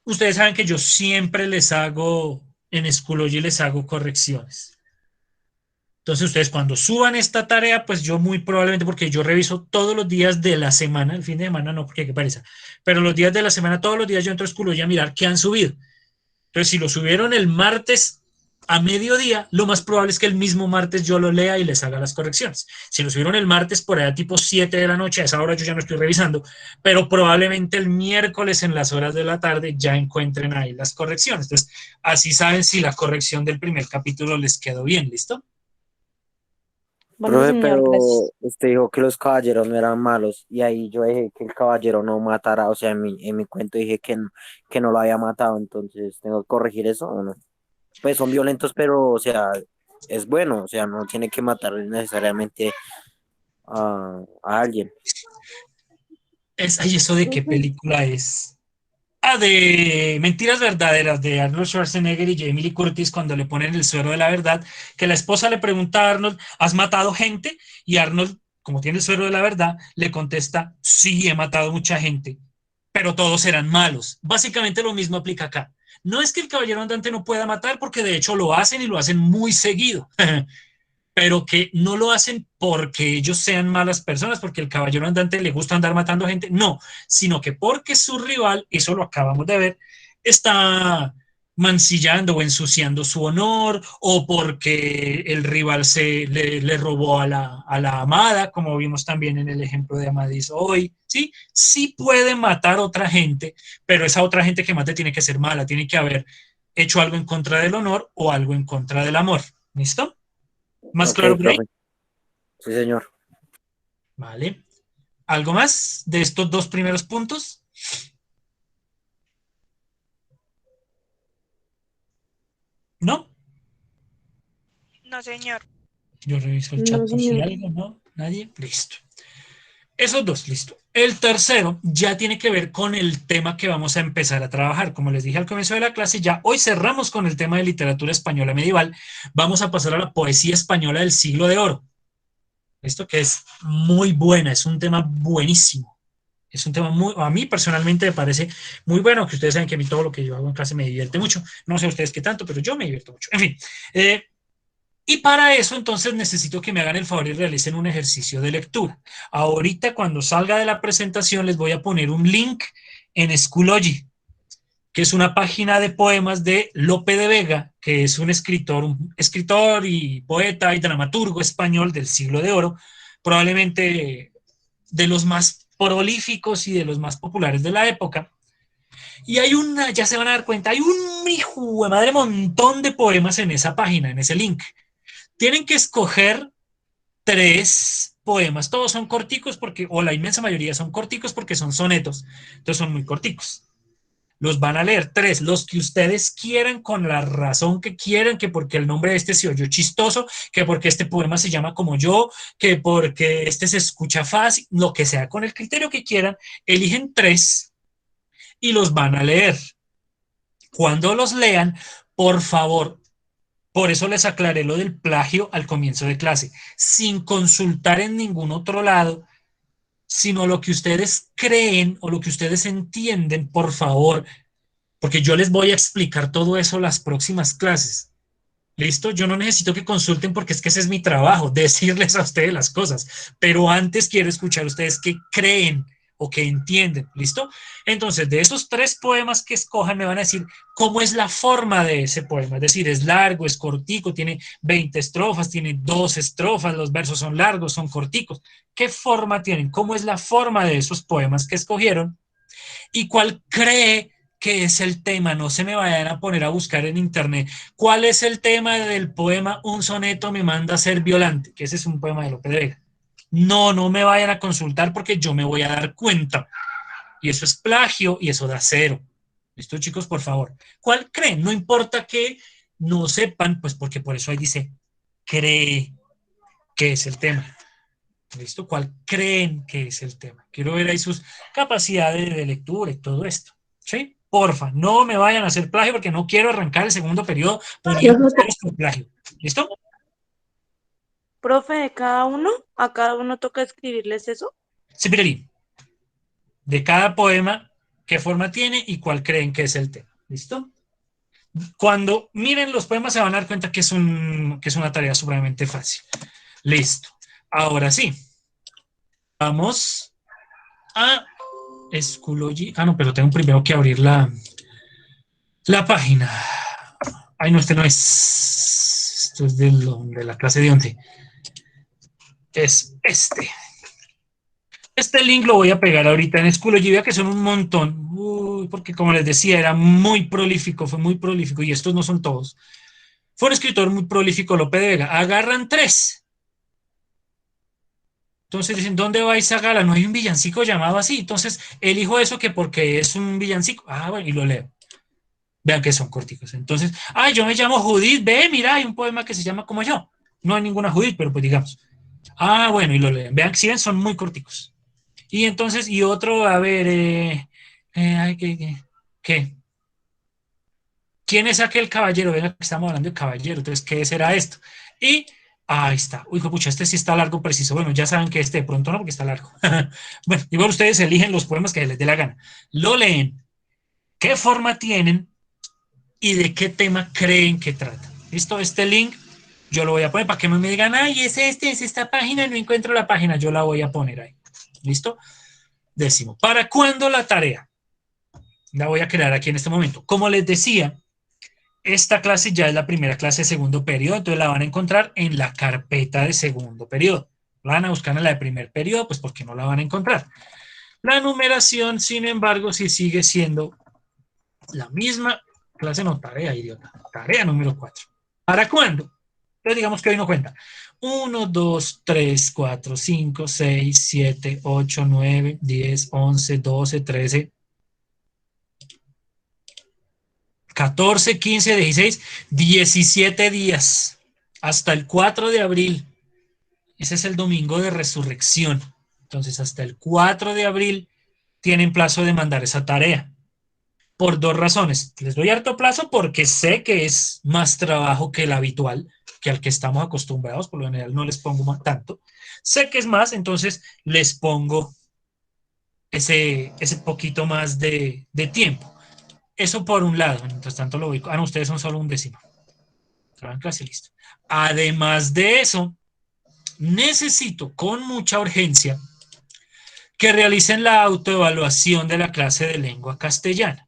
A: Ustedes saben que yo siempre les hago, en Schoology les hago correcciones. Entonces ustedes cuando suban esta tarea, pues yo muy probablemente, porque yo reviso todos los días de la semana, el fin de semana no, porque qué pereza, pero los días de la semana, todos los días yo entro a Schoology a mirar qué han subido. Entonces si lo subieron el martes a mediodía, lo más probable es que el mismo martes yo lo lea y les haga las correcciones. Si lo subieron el martes por allá tipo 7 de la noche, a esa hora yo ya no estoy revisando, pero probablemente el miércoles en las horas de la tarde ya encuentren ahí las correcciones. Entonces así saben si la corrección del primer capítulo les quedó bien, ¿listo?
C: Bueno,
D: Profe,
C: señor,
D: pero
C: gracias.
D: usted dijo que los caballeros no eran malos y ahí yo dije que el caballero no matara, o sea, en mi cuento dije que no lo había matado, entonces tengo que corregir eso o no. Pues son violentos, pero, o sea, es bueno, o sea, no tiene que matar necesariamente a alguien.
A: Ay, ¿eso de qué película es? Ah, de Mentiras Verdaderas, de Arnold Schwarzenegger y Jamie Lee Curtis, cuando le ponen el suero de la verdad, que la esposa le pregunta a Arnold, ¿has matado gente? Y Arnold, como tiene el suero de la verdad, le contesta, sí, he matado mucha gente, pero todos eran malos. Básicamente lo mismo aplica acá. No es que el caballero andante no pueda matar, porque de hecho lo hacen y lo hacen muy seguido. Pero que no lo hacen porque ellos sean malas personas, porque el caballero andante le gusta andar matando gente, no, sino que porque su rival, eso lo acabamos de ver, está mancillando o ensuciando su honor, o porque el rival le robó a la amada, como vimos también en el ejemplo de Amadís hoy, ¿sí? Sí puede matar a otra gente, pero esa otra gente que mate tiene que ser mala, tiene que haber hecho algo en contra del honor o algo en contra del amor, ¿listo? ¿Más
D: Ok,
A: claro por ahí?
D: profe. Sí, señor.
A: Vale. ¿Algo más de estos 2 primeros puntos? ¿No?
H: No, señor.
A: Yo reviso el chat
G: No,
A: por si
G: señor.
A: algo, ¿no? ¿Nadie? Listo. Esos 2, listo. El tercero ya tiene que ver con el tema que vamos a empezar a trabajar. Como les dije al comienzo de la clase, ya hoy cerramos con el tema de literatura española medieval. Vamos a pasar a la poesía española del siglo de oro. Esto que es muy buena, es un tema buenísimo. Es un tema muy, a mí personalmente me parece muy bueno, que ustedes saben que a mí todo lo que yo hago en clase me divierte mucho. No sé ustedes qué tanto, pero yo me divierto mucho. En fin, y para eso entonces necesito que me hagan el favor y realicen un ejercicio de lectura. Ahorita cuando salga de la presentación les voy a poner un link en Schoology, que es una página de poemas de Lope de Vega, que es un escritor y poeta y dramaturgo español del siglo de oro, probablemente de los más prolíficos y de los más populares de la época. Y hay una, ya se van a dar cuenta, hay un hijo de madre montón de poemas en esa página, en ese link. Tienen que escoger 3 poemas. Todos son corticos porque, o la inmensa mayoría son corticos porque son sonetos. Entonces son muy corticos. Los van a leer 3, los que ustedes quieran, con la razón que quieran, que porque el nombre de este se oyó chistoso, que porque este poema se llama como yo, que porque este se escucha fácil, lo que sea, con el criterio que quieran, eligen 3 y los van a leer. Cuando los lean, por favor, por eso les aclaré lo del plagio al comienzo de clase, sin consultar en ningún otro lado, sino lo que ustedes creen o lo que ustedes entienden, por favor, porque yo les voy a explicar todo eso las próximas clases. ¿Listo? Yo no necesito que consulten porque es que ese es mi trabajo, decirles a ustedes las cosas, pero antes quiero escuchar a ustedes qué creen o qué entienden. ¿Listo? Entonces, de esos 3 poemas que escojan, me van a decir cómo es la forma de ese poema. Es decir, es largo, es cortico, tiene 20 estrofas, tiene 2 estrofas, los versos son largos, son corticos. ¿Qué forma tienen? ¿Cómo es la forma de esos poemas que escogieron? ¿Y cuál cree que es el tema? No se me vayan a poner a buscar en internet cuál es el tema del poema Un soneto me manda a ser violante, que ese es un poema de Lope de Vega. No, no me vayan a consultar porque yo me voy a dar cuenta. Y eso es plagio y eso da 0. ¿Listo, chicos? Por favor. ¿Cuál creen? No importa que no sepan, pues porque por eso ahí dice cree que es el tema. ¿Listo? ¿Cuál creen que es el tema? Quiero ver ahí sus capacidades de lectura y todo esto. ¿Sí? Porfa, no me vayan a hacer plagio porque no quiero arrancar el segundo periodo poniendo ceros por plagio. ¿Listo?
C: Profe, de cada uno, a cada uno toca escribirles eso.
A: Sí, Pirelli. De cada poema, qué forma tiene y cuál creen que es el tema. ¿Listo? Cuando miren los poemas se van a dar cuenta que es una tarea supremamente fácil. Listo. Ahora sí. Vamos a Schoology. Ah, no, pero tengo primero que abrir la página. Ay, no, este no es. Esto es de la clase de 11. Es este. Este link lo voy a pegar ahorita en Schoology. Vea que son un montón. Uy, porque como les decía, era muy prolífico, fue muy prolífico. Y estos no son todos. Fue un escritor muy prolífico, Lope de Vega. Agarran 3. Entonces dicen, ¿dónde va esa gala? No hay un villancico llamado así. Entonces elijo eso que porque es un villancico. Ah, bueno, y lo leo. Vean que son corticos. Entonces, yo me llamo Judith. Ve, mira, hay un poema que se llama como yo. No hay ninguna Judith, pero pues digamos. Bueno, y lo leen. Vean, si ven, son muy corticos. Y entonces, y otro, a ver, ¿qué? ¿Quién es aquel caballero? Venga, que estamos hablando de caballero. Entonces, ¿qué será esto? Y ahí está. Uy, pucha, este sí está largo, preciso. Bueno, ya saben que este de pronto no, porque está largo. Bueno, igual ustedes eligen los poemas que les dé la gana. Lo leen. ¿Qué forma tienen? Y de qué tema creen que trata. ¿Listo? Este link yo lo voy a poner para que no me digan, ay, es esta página, no encuentro la página, yo la voy a poner ahí. ¿Listo? 10. ¿Para cuándo la tarea? La voy a crear aquí en este momento. Como les decía, esta clase ya es la primera clase de segundo periodo, entonces la van a encontrar en la carpeta de segundo periodo. La van a buscar en la de primer periodo, pues porque no la van a encontrar. La numeración, sin embargo, sí sigue siendo la misma. Clase no, tarea, idiota. Tarea número 4. ¿Para cuándo? Entonces digamos que hoy no cuenta. 1, 2, 3, 4, 5, 6, 7, 8, 9, 10, 11, 12, 13, 14, 15, 16, 17 días. Hasta el 4 de abril. Ese es el domingo de resurrección. Entonces hasta el 4 de abril tienen plazo de mandar esa tarea. Por 2 razones. Les doy harto plazo porque sé que es más trabajo que el habitual, que al que estamos acostumbrados. Por lo general no les pongo tanto. Sé que es más, entonces les pongo ese poquito más de tiempo. Eso por un lado. Mientras tanto lo voy. No, ustedes son solo un décimo. Casi listo. Además de eso, necesito con mucha urgencia que realicen la autoevaluación de la clase de lengua castellana.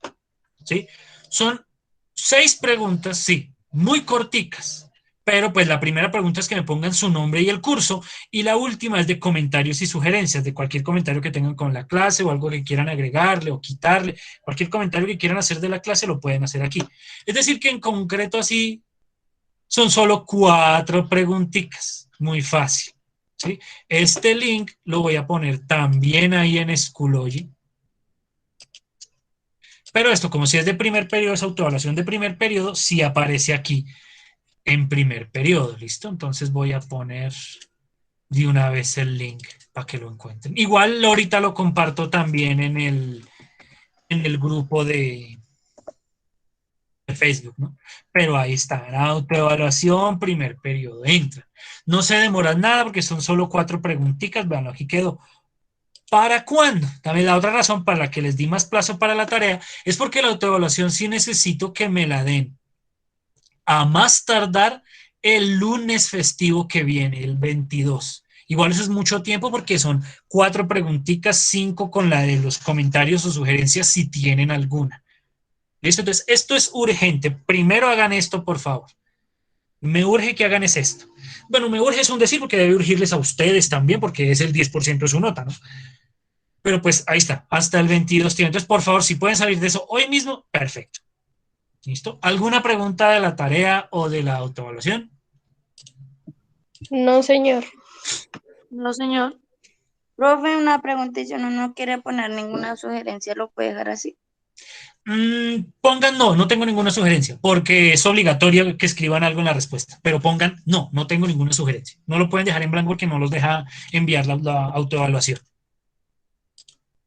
A: ¿Sí? Son 6 preguntas, sí, muy corticas, pero pues la primera pregunta es que me pongan su nombre y el curso, y la última es de comentarios y sugerencias, de cualquier comentario que tengan con la clase o algo que quieran agregarle o quitarle, cualquier comentario que quieran hacer de la clase lo pueden hacer aquí. Es decir, que en concreto así, Son solo 4 preguntitas, muy fácil, ¿sí? Este link lo voy a poner también ahí en Schoology. Pero esto, como si es de primer periodo, es autoevaluación de primer periodo, sí aparece aquí en primer periodo, ¿listo? Entonces voy a poner de una vez el link para que lo encuentren. Igual ahorita lo comparto también en el grupo de Facebook, ¿no? Pero ahí está, en autoevaluación, primer periodo, entra. No se demoran nada porque son solo 4 preguntitas, vean, aquí quedó. ¿Para cuándo? También la otra razón para la que les di más plazo para la tarea es porque la autoevaluación sí necesito que me la den a más tardar el lunes festivo que viene, el 22. Igual eso es mucho tiempo porque son 4 preguntitas, 5 con la de los comentarios o sugerencias si tienen alguna. ¿Listo? Entonces, esto es urgente. Primero hagan esto, por favor. Me urge que hagan esto. Bueno, me urge es un decir porque debe urgirles a ustedes también porque es el 10% de su nota, ¿no? Pero pues ahí está, hasta el 22 tiene. Entonces, por favor, si pueden salir de eso hoy mismo, perfecto. ¿Listo? ¿Alguna pregunta de la tarea o de la autoevaluación?
B: No, señor.
C: No, señor.
E: Profe, una pregunta y si uno no quiere poner ninguna sugerencia, ¿lo puede dejar así?
A: Pongan no, no tengo ninguna sugerencia, porque es obligatorio que escriban algo en la respuesta, pero pongan no, no tengo ninguna sugerencia. No lo pueden dejar en blanco porque no los deja enviar la autoevaluación.